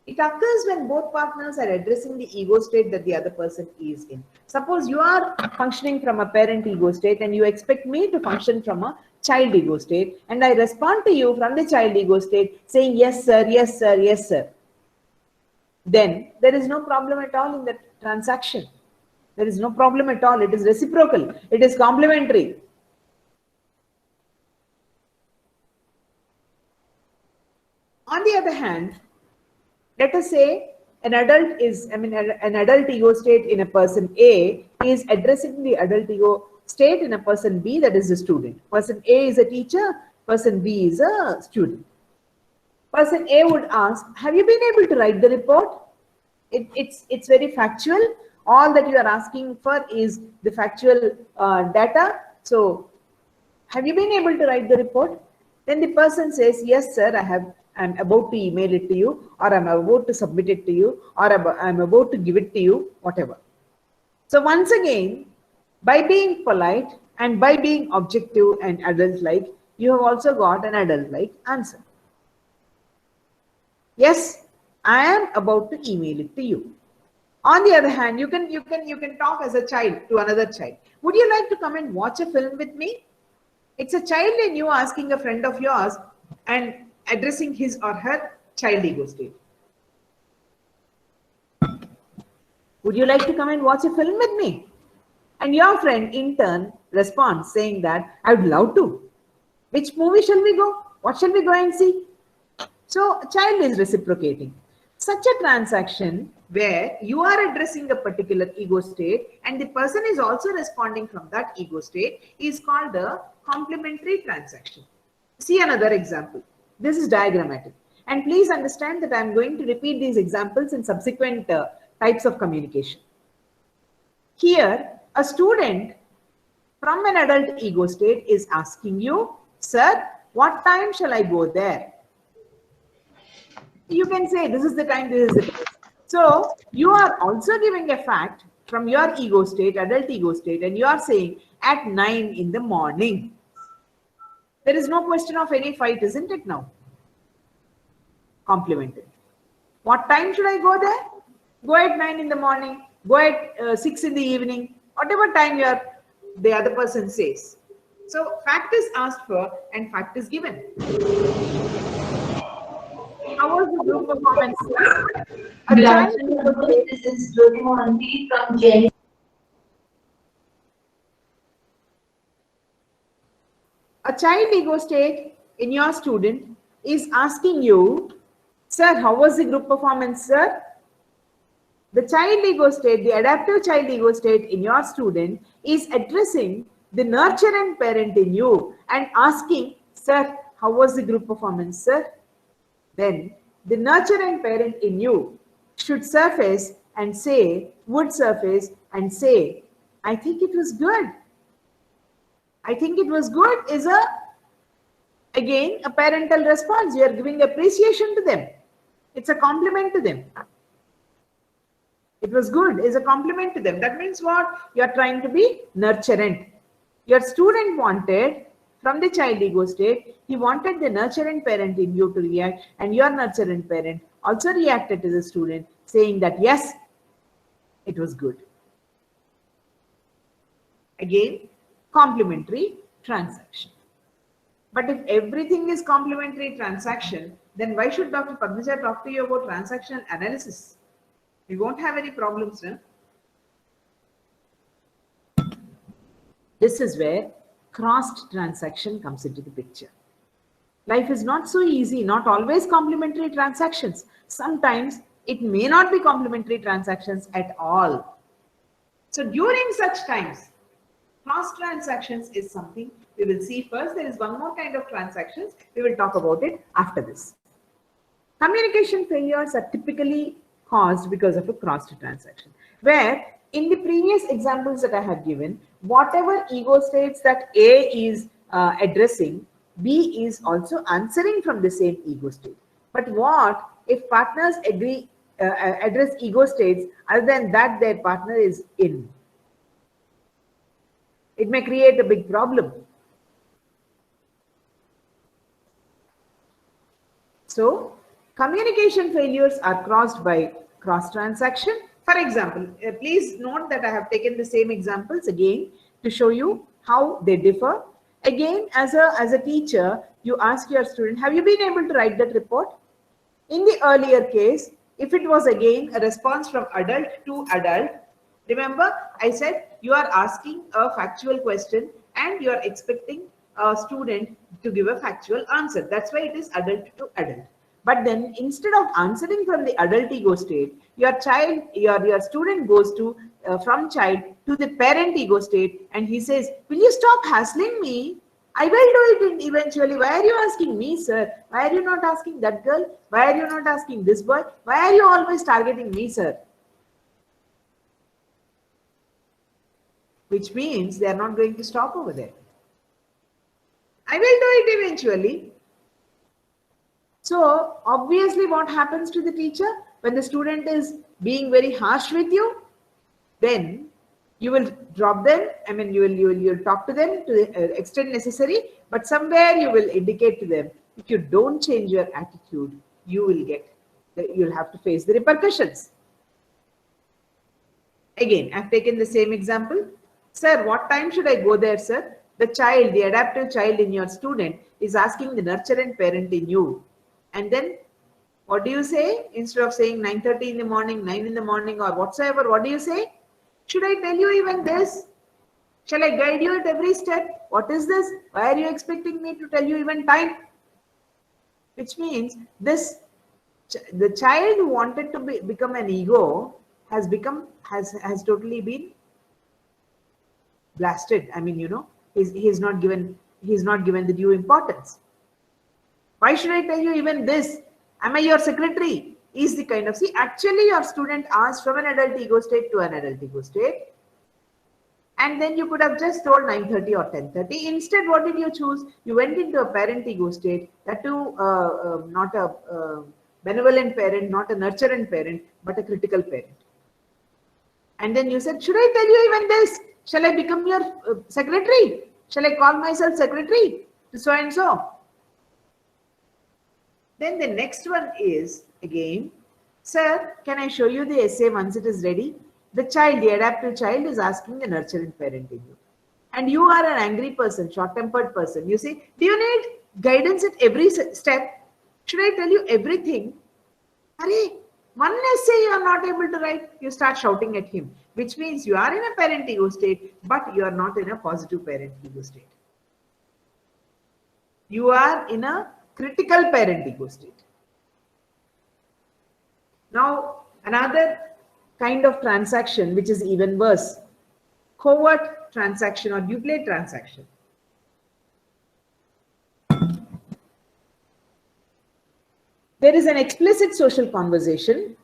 It occurs when both partners are addressing the ego state that the other person is in. Suppose you are functioning from a parent ego state and you expect me to function from a child ego state, and I respond to you from the child ego state saying, yes, sir, yes, sir, yes, sir. Then there is no problem at all in that transaction. There is no problem at all. It is reciprocal. It is complementary. On the other hand, let us say an adult is, an adult ego state in a person A is addressing the adult ego state in a person B, that is the student. Person A is a teacher, person B is a student. Person A would ask, have you been able to write the report? It's very factual. All that you are asking for is the factual data. So, have you been able to write the report? Then the person says, yes, sir, I'm about to email it to you, or I'm about to submit it to you, or I'm about to give it to you, whatever. So once again, by being polite and by being objective and adult-like, you have also got an adult-like answer. Yes, I am about to email it to you. On the other hand, you can talk as a child to another child. Would you like to come and watch a film with me? It's a child in you asking a friend of yours and addressing his or her child ego state. Would you like to come and watch a film with me? And your friend in turn responds saying that I would love to. Which movie shall we go? What shall we go and see? So a child is reciprocating. Such a transaction where you are addressing a particular ego state and the person is also responding from that ego state is called a complementary transaction. See another example. This is diagrammatic. And please understand that I am going to repeat these examples in subsequent types of communication. Here, a student from an adult ego state is asking you, sir, what time shall I go there? You can say, this is the time, this is the time. So, you are also giving a fact from your ego state, adult ego state, and you are saying at 9 in the morning. There is no question of any fight, isn't it now? Complemented. What time should I go there? Go at 9 in the morning, go at 6 in the evening, whatever time the other person says. So, fact is asked for and fact is given. How was the group performance? A child ego state in your student is asking you, sir, how was the group performance, sir? The child ego state, the adaptive child ego state in your student is addressing the nurturant parent in you and asking, sir, how was the group performance, sir? Then the nurturant parent in you should surface and say, would surface and say, I think it was good. I think it was good is again a parental response. You are giving appreciation to them. It's a compliment to them. It was good is a compliment to them. That means what? You are trying to be nurturant. Your student wanted, from the child ego state, he wanted the nurturant parent in you to react, and your nurturant parent also reacted to the student, saying that yes, it was good. Again, complementary transaction. But if everything is complementary transaction, then why should Dr. Padmaja talk to you about transactional analysis? We won't have any problems, no? This is where crossed transaction comes into the picture. Life is not so easy, not always complementary transactions. Sometimes it may not be complementary transactions at all. So during such times, cross transactions is something we will see first. There is one more kind of transactions. We will talk about it after this. Communication failures are typically caused because of a crossed transaction, where in the previous examples that I have given, whatever ego states that A is addressing, B is also answering from the same ego state. But what if partners address ego states other than that their partner is in? It may create a big problem. So, communication failures are caused by cross transaction. For example, please note that I have taken the same examples again to show you how they differ. Again, as a teacher, you ask your student, have you been able to write that report? In the earlier case, if it was again a response from adult to adult, remember I said you are asking a factual question and you are expecting a student to give a factual answer. That's why it is adult to adult. But then instead of answering from the adult ego state, your student goes to from child to the parent ego state, and he says, will you stop hassling me? I will do it eventually. Why are you asking me, sir? Why are you not asking that girl? Why are you not asking this boy? Why are you always targeting me, sir? Which means they are not going to stop over there. I will do it eventually. So obviously what happens to the teacher when the student is being very harsh with you? Then you will drop them. I mean, you will talk to them to the extent necessary, but somewhere you will indicate to them, if you don't change your attitude, you'll have to face the repercussions. Again, I've taken the same example. Sir, what time should I go there, sir? The child, the adaptive child in your student is asking the nurturant parent in you. And then what do you say? Instead of saying 9:30 in the morning, 9 in the morning or whatsoever, what do you say? Should I tell you even this? Shall I guide you at every step? What is this? Why are you expecting me to tell you even time? Which means the child who wanted to become an ego has totally been blasted. I mean, he's not given the due importance. Why should I tell you even this? Am I your secretary? Is the kind of, see, actually your student asked from an adult ego state to an adult ego state. And then you could have just told 9:30 or 10:30. Instead, what did you choose? You went into a parent ego state, that too not a benevolent parent, not a nurturant parent, but a critical parent. And then you said, should I tell you even this? Shall I become your secretary? Shall I call myself secretary to so and so? Then the next one is, again, sir, can I show you the essay once it is ready? The child, the adaptive child is asking the nurturing parent in you. And you are an angry person, short-tempered person. You say, do you need guidance at every step? Should I tell you everything? Arey, one essay you are not able to write, you start shouting at him. Which means you are in a parent ego state, but you are not in a positive parent ego state. You are in a critical parent ego state. Now, another kind of transaction which is even worse, covert transaction or duplicate transaction. There is an explicit social conversation,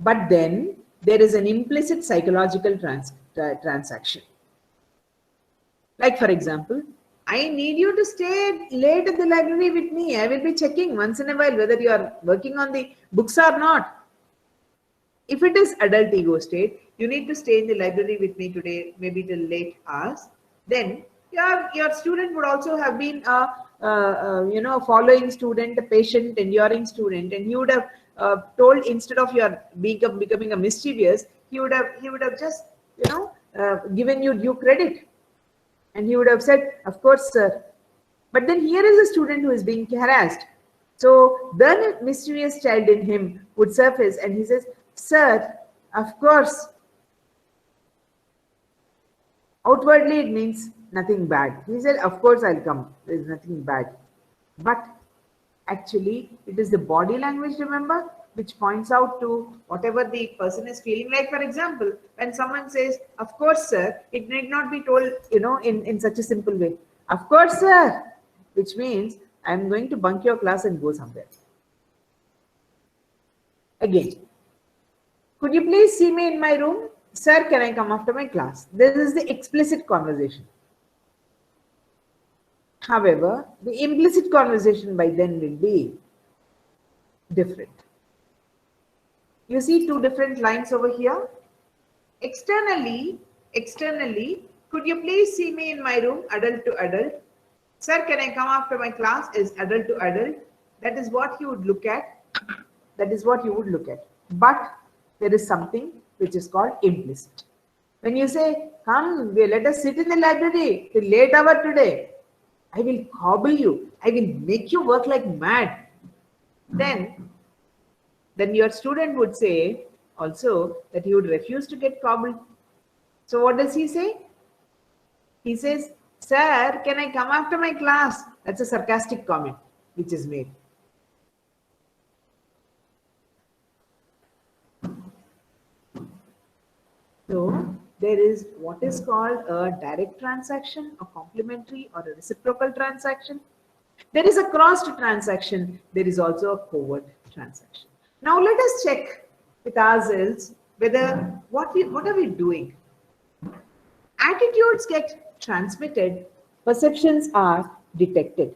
but then there is an implicit psychological transaction. Like, for example, I need you to stay late at the library with me. I will be checking once in a while whether you are working on the books or not. If it is adult ego state, you need to stay in the library with me today, maybe till late hours. Then your student would also have been a following student, a patient, enduring student, and he would have told, instead of your becoming a mischievous, he would have just given you due credit, and he would have said, "Of course, sir." But then here is a student who is being harassed. So the mischievous child in him would surface, and he says, "Sir, of course." Outwardly, it means nothing bad. He said, "Of course, I'll come. There is nothing bad." But actually, it is the body language, remember, which points out to whatever the person is feeling. Like, for example, when someone says, "Of course, sir," it need not be told, in such a simple way. "Of course, sir," which means I'm going to bunk your class and go somewhere. Again, "Could you please see me in my room? Sir, can I come after my class?" This is the explicit conversation. However, the implicit conversation by then will be different. You see two different lines over here. Externally, "Could you please see me in my room?" Adult to adult. "Sir, can I come after my class?" is adult to adult. That is what you would look at. That is what you would look at. But there is something which is called implicit. When you say, "Come, let us sit in the library till late hour today. I will cobble you. I will make you work like mad." Then your student would say also that he would refuse to get cobbled. So what does he say? He says, "Sir, can I come after my class?" That's a sarcastic comment which is made. So there is what is called a direct transaction, a complementary or a reciprocal transaction. There is a crossed transaction. There is also a covert transaction. Now let us check with ourselves whether what are we doing. Attitudes get transmitted, perceptions are detected,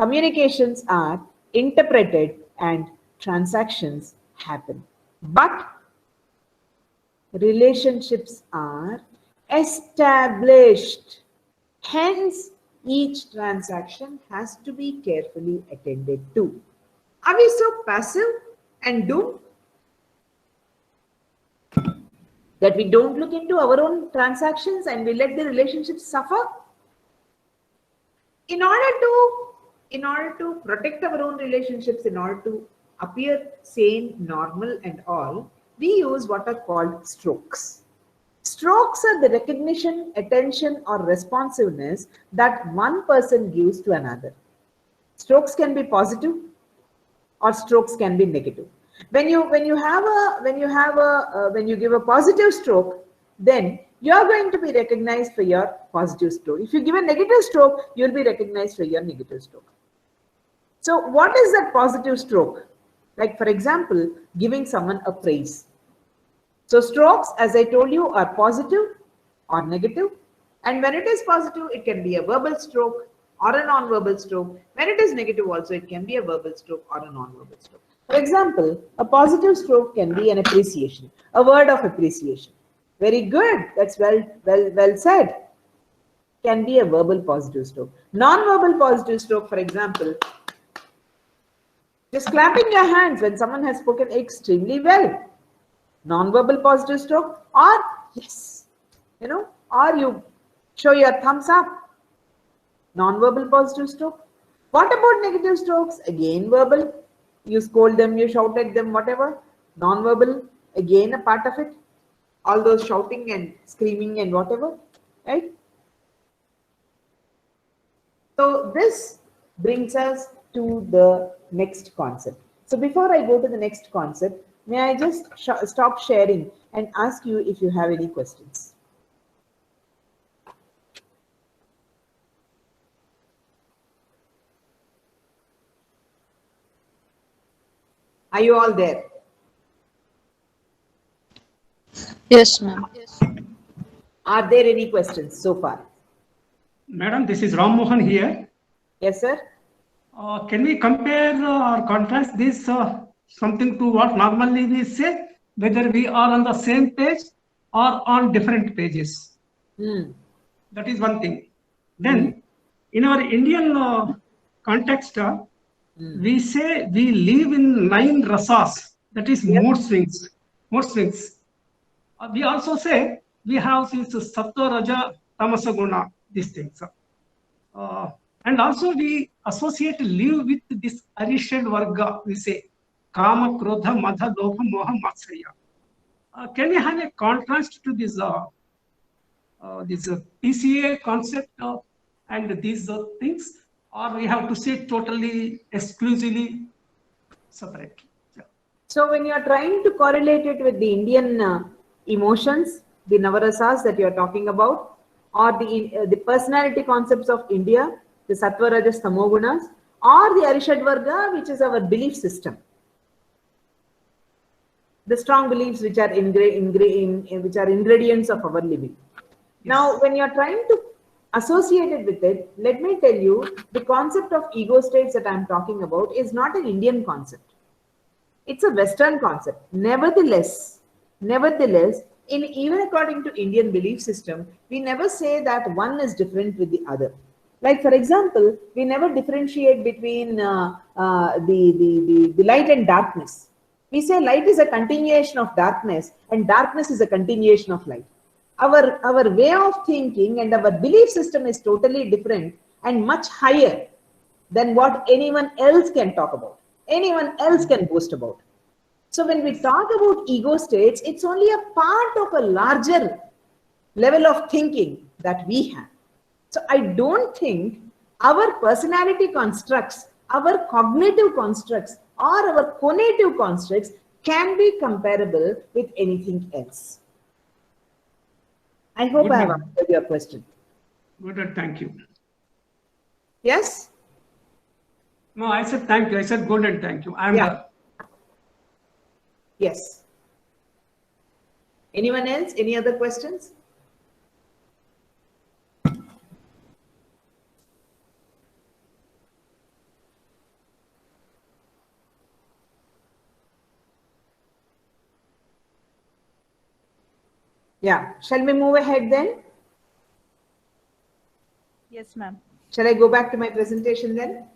communications are interpreted, and transactions happen. But relationships are established. Hence, each transaction has to be carefully attended to. Are we so passive and doomed that we don't look into our own transactions and we let the relationships suffer? In order to protect our own relationships, in order to appear sane, normal, and all, we use what are called strokes. Strokes are the recognition, attention, or responsiveness that one person gives to another. Strokes can be positive or strokes can be negative. When you give a positive stroke, then you are going to be recognized for your positive stroke. If you give a negative stroke, you will be recognized for your negative stroke. So what is that positive stroke? Like, for example, giving someone a praise. So strokes, as I told you, are positive or negative. And when it is positive, it can be a verbal stroke or a non-verbal stroke. When it is negative also, it can be a verbal stroke or a non-verbal stroke. For example, a positive stroke can be an appreciation, a word of appreciation. Very good, that's well said. Can be a verbal positive stroke. Non-verbal positive stroke, for example, just clapping your hands when someone has spoken extremely well. Non-verbal positive stroke, or yes, or you show your thumbs up. Non-verbal positive stroke. What about negative strokes? Again, verbal. You scold them, you shout at them, whatever. Non-verbal, again a part of it. All those shouting and screaming and whatever, right? So this brings us to the next concept. So before I go to the next concept, may I just stop sharing and ask you if you have any questions? Are you all there? Yes, ma'am. Are there any questions so far? Madam, this is Ram Mohan here. Yes, sir. Can we compare or contrast this something to what normally we say, whether we are on the same page or on different pages? That is one thing. Then, in our Indian context, we say we live in 9 rasas, that is mood swings. Mood swings. We also say we have this sattva, raja, tamasa guna, these things. And also we associate live with this arishad varga, we say kama, krodha, madha, lobha, moha, matsaya. Can we have a contrast to this PCA concept and these things, or we have to say totally exclusively separate? So when you are trying to correlate it with the Indian emotions, the Navarasas that you are talking about, or the personality concepts of India, the Sattva, Rajas, Tamogunas, or the Arishad Varga, which is our belief system, the strong beliefs which are ingredients of our living. Now, when you are trying to associate it with it, let me tell you, the concept of ego states that I am talking about is not an Indian concept. It's a Western concept. Nevertheless, even according to Indian belief system, we never say that one is different with the other. Like, for example, we never differentiate between the light and darkness. We say light is a continuation of darkness and darkness is a continuation of light. Our way of thinking and our belief system is totally different and much higher than what anyone else can talk about, anyone else can boast about. So when we talk about ego states, it's only a part of a larger level of thinking that we have. So I don't think our personality constructs, our cognitive constructs, or our conative constructs can be comparable with anything else. I hope I have answered your question. Good, thank you. Yes? No, I said thank you. I said good and thank you. Yes. Anyone else? Any other questions? Yeah. Shall we move ahead then? Yes, ma'am. Shall I go back to my presentation then?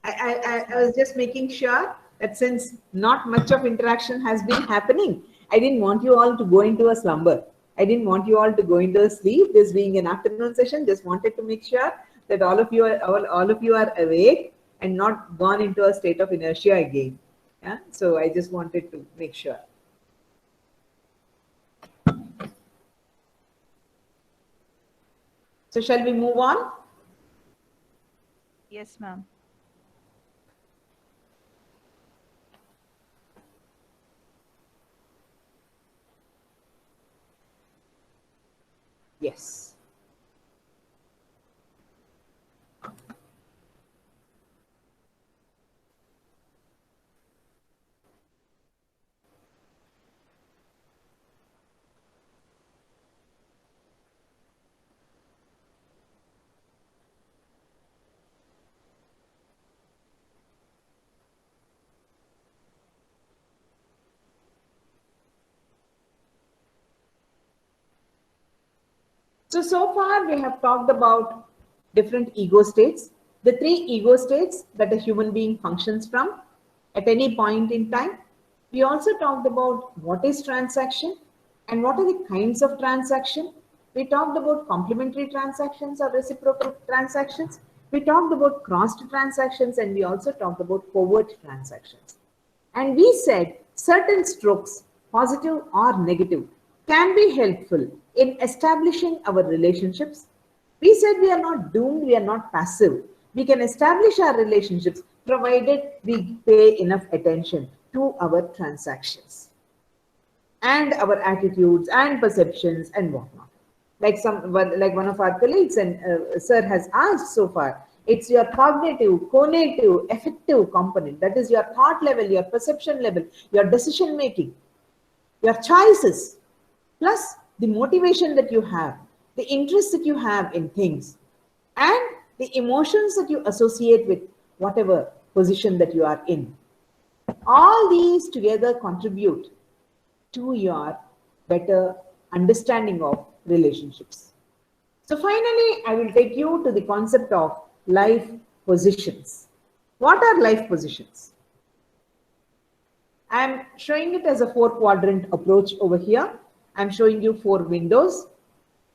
I was just making sure that since not much of interaction has been happening, I didn't want you all to go into a slumber. I didn't want you all to go into a sleep. This being an afternoon session, just wanted to make sure that all of you are awake and not gone into a state of inertia again. Yeah. So I just wanted to make sure. So shall we move on? Yes, ma'am. Yes. So far we have talked about different ego states, the 3 ego states that a human being functions from at any point in time. We also talked about what is transaction and what are the kinds of transaction. We talked about complementary transactions or reciprocal transactions. We talked about crossed transactions, and we also talked about covert transactions. And we said certain strokes, positive or negative, can be helpful in establishing our relationships. We said we are not doomed, we are not passive. We can establish our relationships provided we pay enough attention to our transactions and our attitudes and perceptions and whatnot. Like one of our colleagues and sir has asked so far, it's your cognitive, conative, affective component. That is your thought level, your perception level, your decision making, your choices, plus the motivation that you have, the interest that you have in things. and the emotions that you associate with whatever position that you are in. All these together contribute to your better understanding of relationships. So finally, I will take you to the concept of life positions. What are life positions? I am showing it as a 4-quadrant approach over here. I am showing you 4 windows.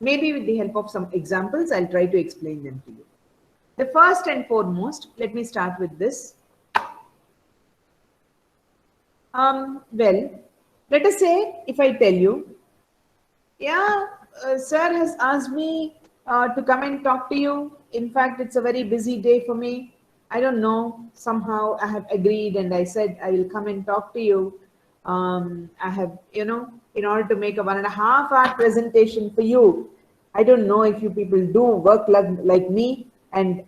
Maybe with the help of some examples, I'll try to explain them to you. The first and foremost, let me start with this. Well, let us say if I tell you, yeah, sir has asked me to come and talk to you. In fact, it's a very busy day for me. I don't know, somehow I have agreed and I said I will come and talk to you. I have, in order to make a 1.5-hour presentation for you. I don't know if you people do work like me and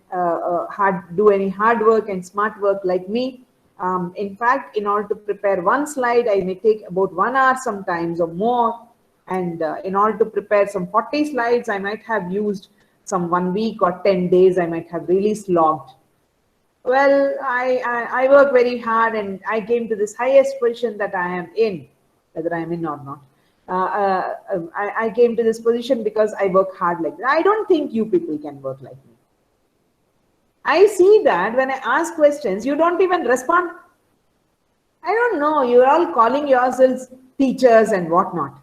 do any hard work and smart work like me. In fact, in order to prepare one slide, I may take about 1 hour sometimes or more. And in order to prepare some 40 slides, I might have used some 1 week or 10 days. I might have really slogged. Well, I work very hard and I came to this highest position that I am in, whether I am in or not. I came to this position because I work hard like that. I don't think you people can work like me. I see that when I ask questions, you don't even respond. I don't know, you're all calling yourselves teachers and whatnot.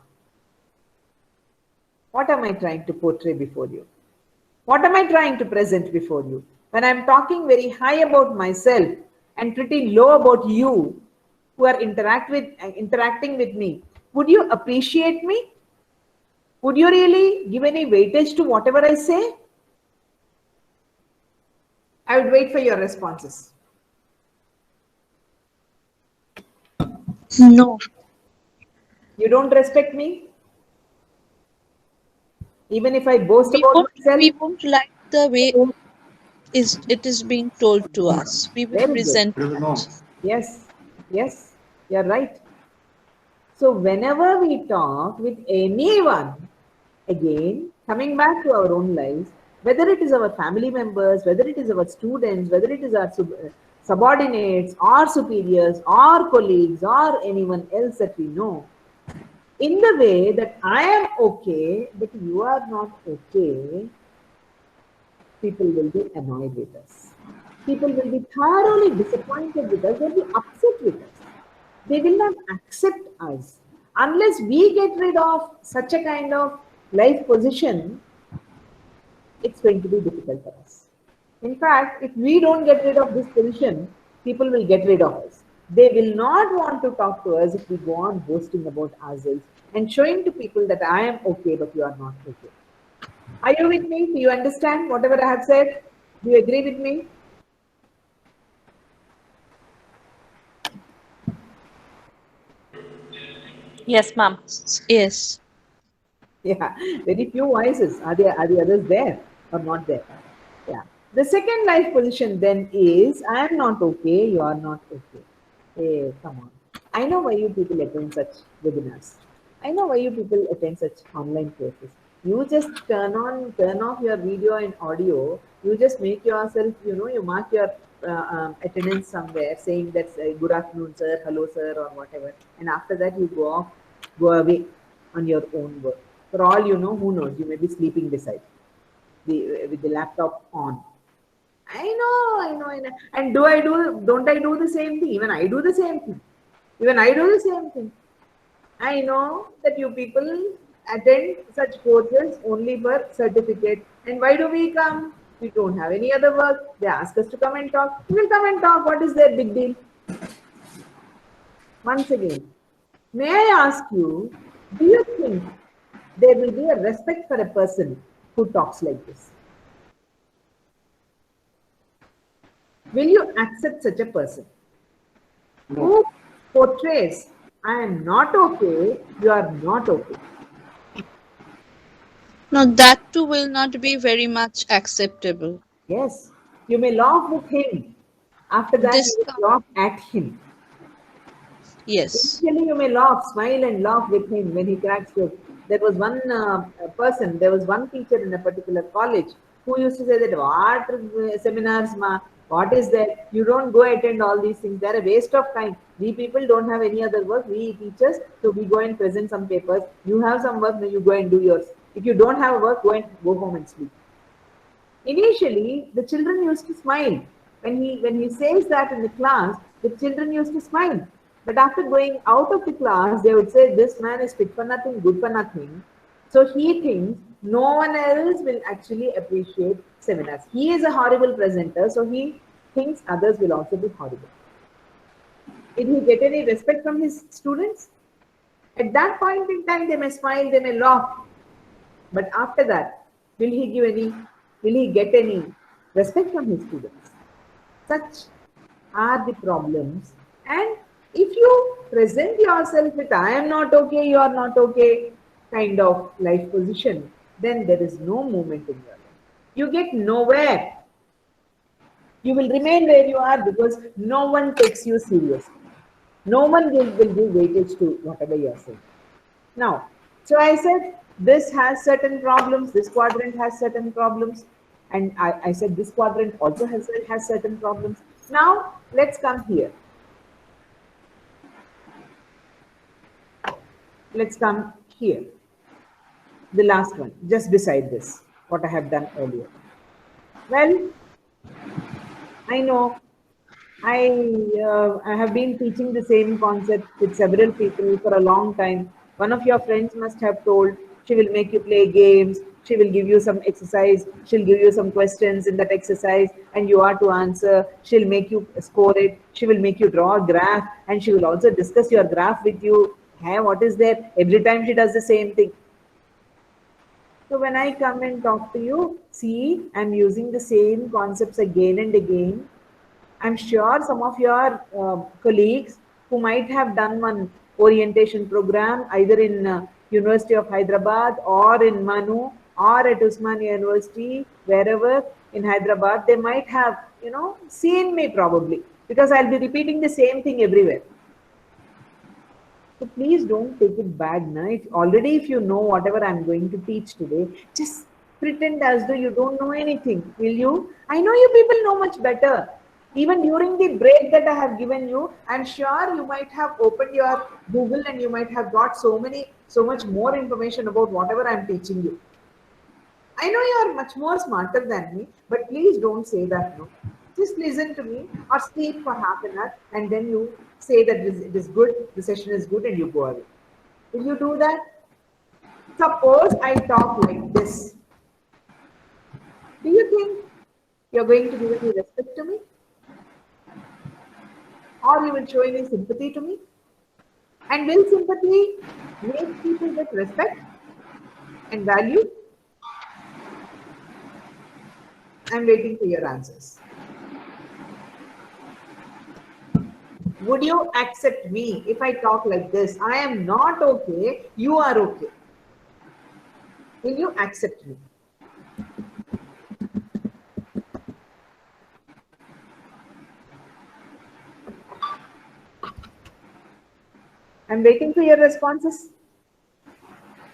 What am I trying to portray before you? What am I trying to present before you? When I'm talking very high about myself and pretty low about you who are interacting with me, would you appreciate me? Would you really give any weightage to whatever I say? I would wait for your responses. No. You don't respect me? Even if I boast about myself? We won't like the way it is being told to us. We will resent it. Yes, yes, you're right. So whenever we talk with anyone, again, coming back to our own lives, whether it is our family members, whether it is our students, whether it is our subordinates or superiors or colleagues or anyone else that we know, in the way that I am okay, but you are not okay, people will be annoyed with us. People will be thoroughly disappointed with us. They will be upset with us. They will not accept us. Unless we get rid of such a kind of life position, it's going to be difficult for us. In fact, if we don't get rid of this position, people will get rid of us. They will not want to talk to us if we go on boasting about ourselves and showing to people that I am okay, but you are not okay. Are you with me? Do you understand whatever I have said? Do you agree with me? Yes, ma'am. Yes. Yeah, very few voices. Are the others there or not there? Yeah. The second life position then is, I am not okay, you are not okay. Hey, come on. I know why you people attend such webinars. I know why you people attend such online courses. You just turn off your video and audio. You just make yourself, you mark your attendance somewhere saying that's good afternoon, sir, hello, sir, or whatever. And after that, you go away on your own work. For all you know, who knows? You may be sleeping beside with the laptop on. I know. And don't I do the same thing? Even I do the same thing. I know that you people attend such courses only for certificate. And why do we come? We don't have any other work. They ask us to come and talk. We will come and talk. What is their big deal? Once again, may I ask you, do you think there will be a respect for a person who talks like this? Will you accept such a person who portrays, I am not okay, you are not okay? No, that too will not be very much acceptable. Yes, you may laugh with him. After that, you will laugh at him. Yes. Initially, you may laugh, smile and laugh with him when he cracks jokes. There was one person, there was one teacher in a particular college who used to say that what seminars, ma, what is that? You don't go attend all these things. They're a waste of time. We people don't have any other work. We teachers, so we go and present some papers. You have some work, then you go and do yours. If you don't have work, go home and sleep. Initially, the children used to smile. When he says that in the class, the children used to smile. But after going out of the class, they would say, this man is fit for nothing, good for nothing. So he thinks no one else will actually appreciate seminars. He is a horrible presenter, so he thinks others will also be horrible. Did he get any respect from his students? At that point in time, they may smile, they may laugh. But after that, will he get any respect from his students? Such are the problems. And if you present yourself with I am not okay, you are not okay kind of life position, then there is no movement in your life. You get nowhere. You will remain where you are because no one takes you seriously. No one will give weightage to whatever you are saying. Now, so I said this has certain problems, this quadrant has certain problems, and I said this quadrant also has certain problems. Now, let's come here. Let's come here. The last one, just beside this, what I have done earlier. Well, I know I have been teaching the same concept with several people for a long time. One of your friends must have told, she will make you play games, she will give you some exercise, she'll give you some questions in that exercise and you are to answer, she'll make you score it, she will make you draw a graph and she will also discuss your graph with you. Hey, what is there? Every time she does the same thing. So when I come and talk to you, see, I'm using the same concepts again and again. I'm sure some of your colleagues who might have done one orientation program either in University of Hyderabad or in Manu or at Osmania University, wherever in Hyderabad, they might have, seen me probably because I'll be repeating the same thing everywhere. So please don't take it bad. Na? If you know whatever I'm going to teach today, just pretend as though you don't know anything, will you? I know you people know much better. Even during the break that I have given you, I'm sure you might have opened your Google and you might have got so much more information about whatever I'm teaching you. I know you are much more smarter than me, but please don't say that. No. Just listen to me or sleep for half an hour and then you say that it is good, the session is good and you go away. Will you do that? Suppose I talk like this. Do you think you're going to give any respect to me? Or you will show any sympathy to me? And will sympathy make people get respect and value? I'm waiting for your answers. Would you accept me if I talk like this? I am not okay, you are okay. Will you accept me? I'm waiting for your responses.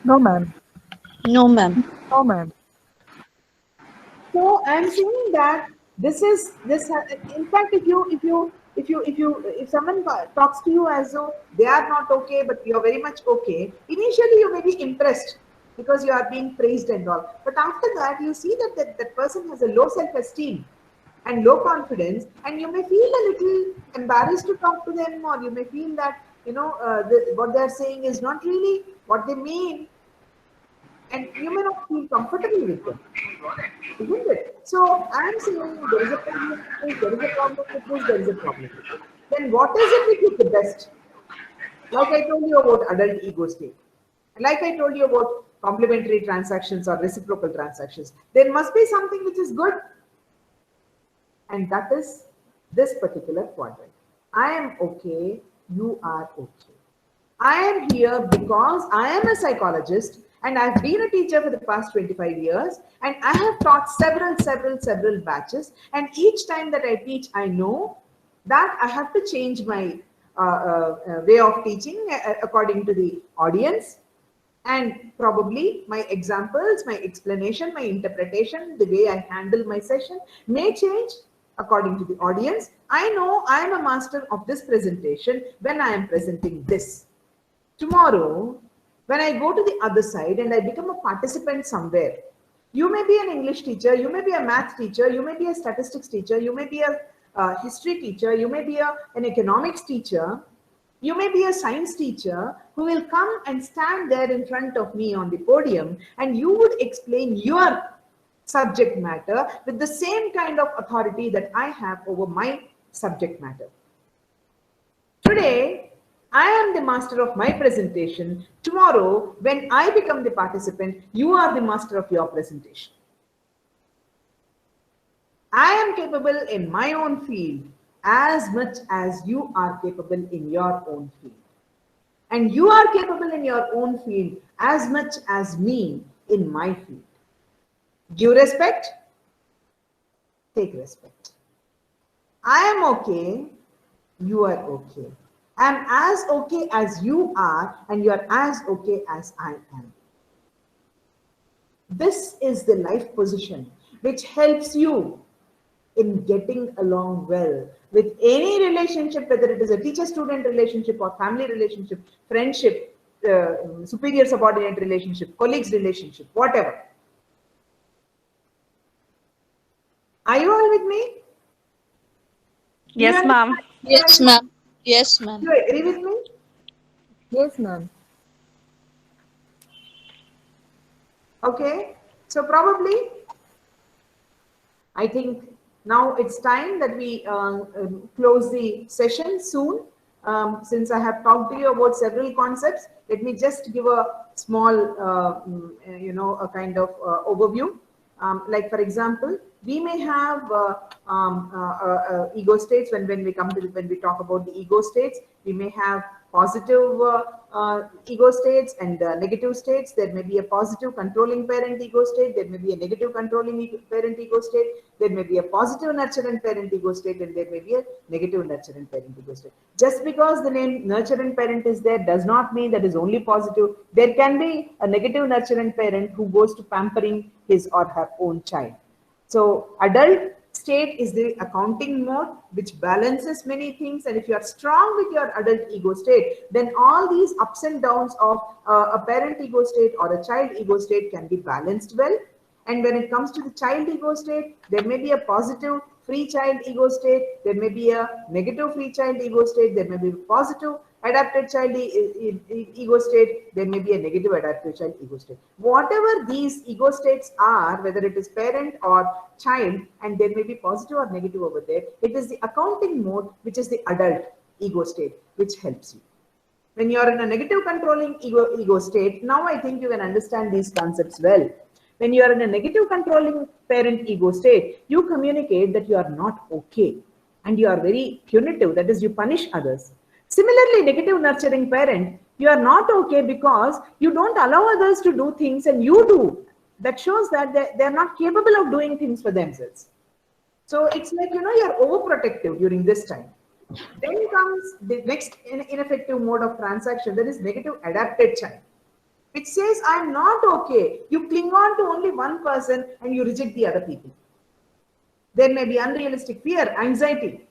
No, ma'am. No, ma'am. No, ma'am. So I'm saying that this. In fact, if someone talks to you as though they are not okay, but you're very much okay, initially you may be impressed because you are being praised and all. But after that, you see that person has a low self-esteem and low confidence, and you may feel a little embarrassed to talk to them, or you may feel that what they are saying is not really what they mean, and you may not feel comfortable with them, isn't it? So I'm saying there is a problem with this, there is a problem with this, there is a problem with this. Then what is it which is the best? Like I told you about adult ego state, like I told you about complementary transactions or reciprocal transactions, there must be something which is good, and that is this particular quadrant. I am okay, you are okay. I am here because I am a psychologist and I've been a teacher for the past 25 years and I have taught several batches, and each time that I teach, I know that I have to change my way of teaching according to the audience. And probably my examples, my explanation, my interpretation, the way I handle my session may change according to the audience. I know I am a master of this presentation when I am presenting this. Tomorrow, when I go to the other side and I become a participant somewhere, you may be an English teacher, you may be a math teacher, you may be a statistics teacher, you may be a history teacher, you may be an economics teacher, you may be a science teacher who will come and stand there in front of me on the podium, and you would explain your subject matter with the same kind of authority that I have over my subject matter. Today, I am the master of my presentation. Tomorrow, when I become the participant, you are the master of your presentation. I am capable in my own field as much as you are capable in your own field. And you are capable in your own field as much as me in my field. Give respect, take respect. I am okay, you are okay. I am as okay as you are, and you are as okay as I am. This is the life position which helps you in getting along well with any relationship, whether it is a teacher-student relationship or family relationship, friendship, superior-subordinate relationship, colleagues relationship, whatever. Are you all with me? Yes, ma'am. Yes, ma'am. Yes, ma'am. Do you agree with me? Yes, ma'am. Okay. So probably, I think now it's time that we close the session soon. Since I have talked to you about several concepts, let me just give a small, a kind of overview. Like for example, we may have ego states when we come to when we talk about the ego states. We may have positive ego states and negative states. There may be a positive controlling parent ego state. There may be a negative controlling parent ego state. There may be a positive nurturant parent ego state, and there may be a negative nurturant parent ego state. Just because the name nurturant parent is there does not mean that is only positive. There can be a negative nurturant parent who goes to pampering his or her own child. So adult state is the accounting mode which balances many things, and if you are strong with your adult ego state, then all these ups and downs of a parent ego state or a child ego state can be balanced well. And when it comes to the child ego state, there may be a positive free child ego state, there may be a negative free child ego state, there may be a positive adapted child ego state, there may be a negative adapted child ego state. Whatever these ego states are, whether it is parent or child, and there may be positive or negative over there, it is the accounting mode, which is the adult ego state, which helps you. When you are in a negative controlling ego state, now I think you can understand these concepts well. When you are in a negative controlling parent ego state, you communicate that you are not okay and you are very punitive, that is, you punish others. Similarly, negative nurturing parent, you are not okay because you don't allow others to do things and you do. That shows that they are not capable of doing things for themselves. So it's like, you are overprotective during this time. Then comes the next ineffective mode of transaction, that is negative adapted child, which says, I'm not okay. You cling on to only one person and you reject the other people. There may be unrealistic fear, anxiety.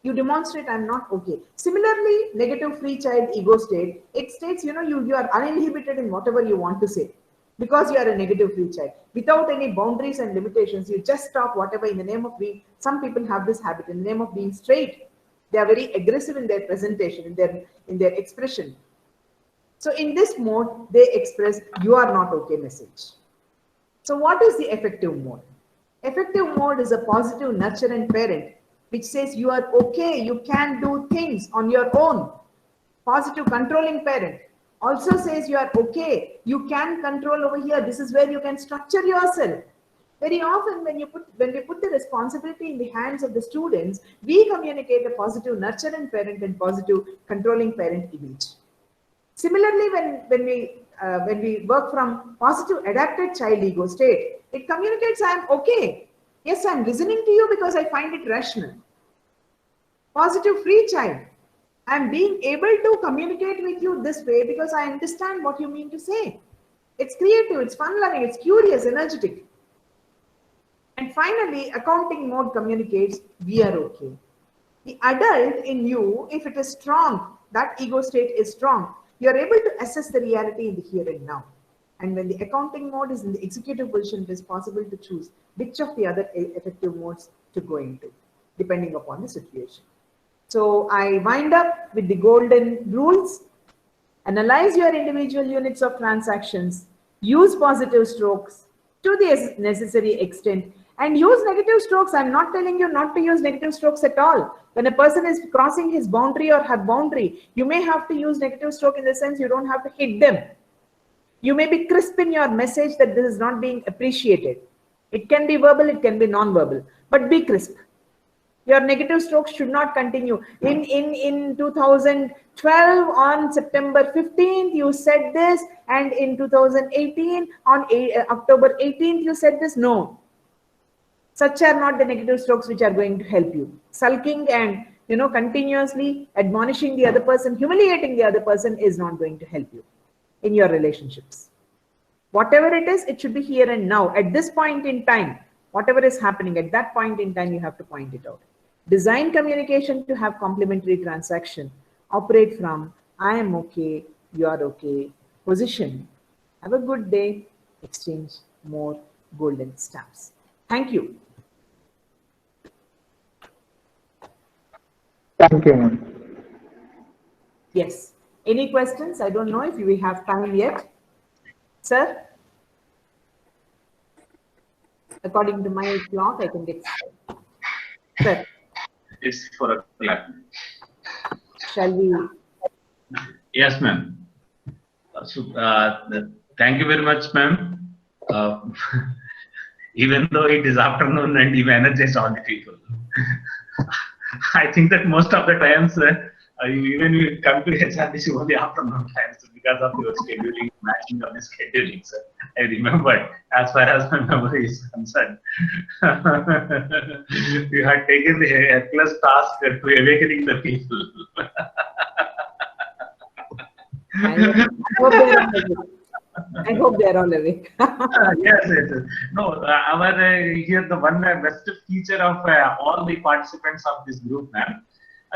You demonstrate, I'm not okay. Similarly, negative free child ego state, it states, you are uninhibited in whatever you want to say because you are a negative free child. Without any boundaries and limitations, you just talk whatever in the name of being. Some people have this habit in the name of being straight. They are very aggressive in their presentation, in their expression. So in this mode, they express, you are not okay message. So what is the effective mode? Effective mode is a positive nurturant parent, which says you are okay, you can do things on your own. Positive controlling parent also says you are okay, you can control over here. This is where you can structure yourself. Very often when we put the responsibility in the hands of the students, we communicate a positive nurturing parent and positive controlling parent image. Similarly, when we work from positive adapted child ego state, it communicates, I am okay. Yes, I am listening to you because I find it rational. Positive free child, I am being able to communicate with you this way because I understand what you mean to say. It's creative, it's fun-loving, it's curious, energetic. And finally, accounting mode communicates, we are okay. The adult in you, if it is strong, that ego state is strong, you're able to assess the reality in the here and now. And when the accounting mode is in the executive position, it is possible to choose which of the other effective modes to go into, depending upon the situation. So I wind up with the golden rules. Analyze your individual units of transactions, use positive strokes to the necessary extent, and use negative strokes. I'm not telling you not to use negative strokes at all. When a person is crossing his boundary or her boundary, you may have to use negative stroke in the sense you don't have to hit them. You may be crisp in your message that this is not being appreciated. It can be verbal, it can be non-verbal, but be crisp. Your negative strokes should not continue. In 2012, on September 15th, you said this, and in 2018, on October 18th, you said this. No. Such are not the negative strokes which are going to help you. Sulking and continuously admonishing the other person, humiliating the other person is not going to help you in your relationships. Whatever it is, it should be here and now. At this point in time, whatever is happening at that point in time, you have to point it out. Design communication to have complementary transaction. Operate from I am okay, you are okay position. Have a good day. Exchange more golden stamps. Thank you. Thank you, ma'am. Yes. Any questions? I don't know if we have time yet. Sir? According to my clock, I can get started. Sir? It's 4 o'clock. Shall we? Yes, ma'am. So, thank you very much, ma'am. Even though it is afternoon and you energize all the people. I think that most of the times, even you come to HRDC only afternoon times because of your scheduling, matching of the scheduling. So I remember, as far as my memory is concerned, you had taken the Hercules task to awakening the people. I hope they are all awake. Yes. No, here the one best feature of all the participants of this group, ma'am.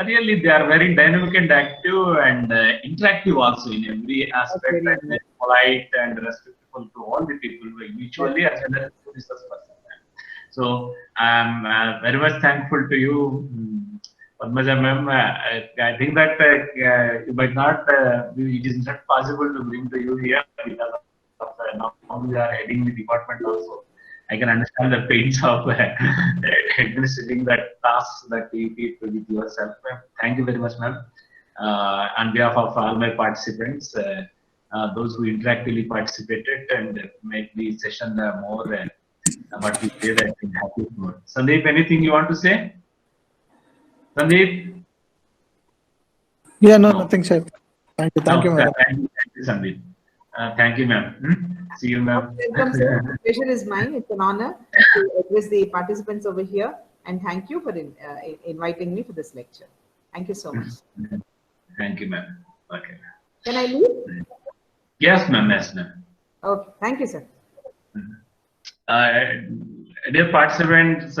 Really, they are very dynamic and active and interactive also in every aspect, and very polite and respectful to all the people, mutually as well as to this person. So I'm very much thankful to you, Padmaja ma'am. I think that you might not, it is not possible to bring to you here because of now we are heading the department also. I can understand the pains of administering that task that you did with yourself. Thank you very much, ma'am. On behalf of all my participants, those who interactively participated and made the session more what we did, I think happy more. Sandeep, anything you want to say? Sandeep? Yeah, no, nothing, sir. Thank you, ma'am. Thank you, Sandeep. Thank you, ma'am. See you, ma'am. Welcome, sir. The pleasure is mine. It's an honor to address the participants over here, and thank you for inviting me for this lecture. Thank you so much. Thank you, ma'am. Okay. Can I leave? Yes, ma'am. Yes, ma'am. Okay. Thank you, sir. Dear participants,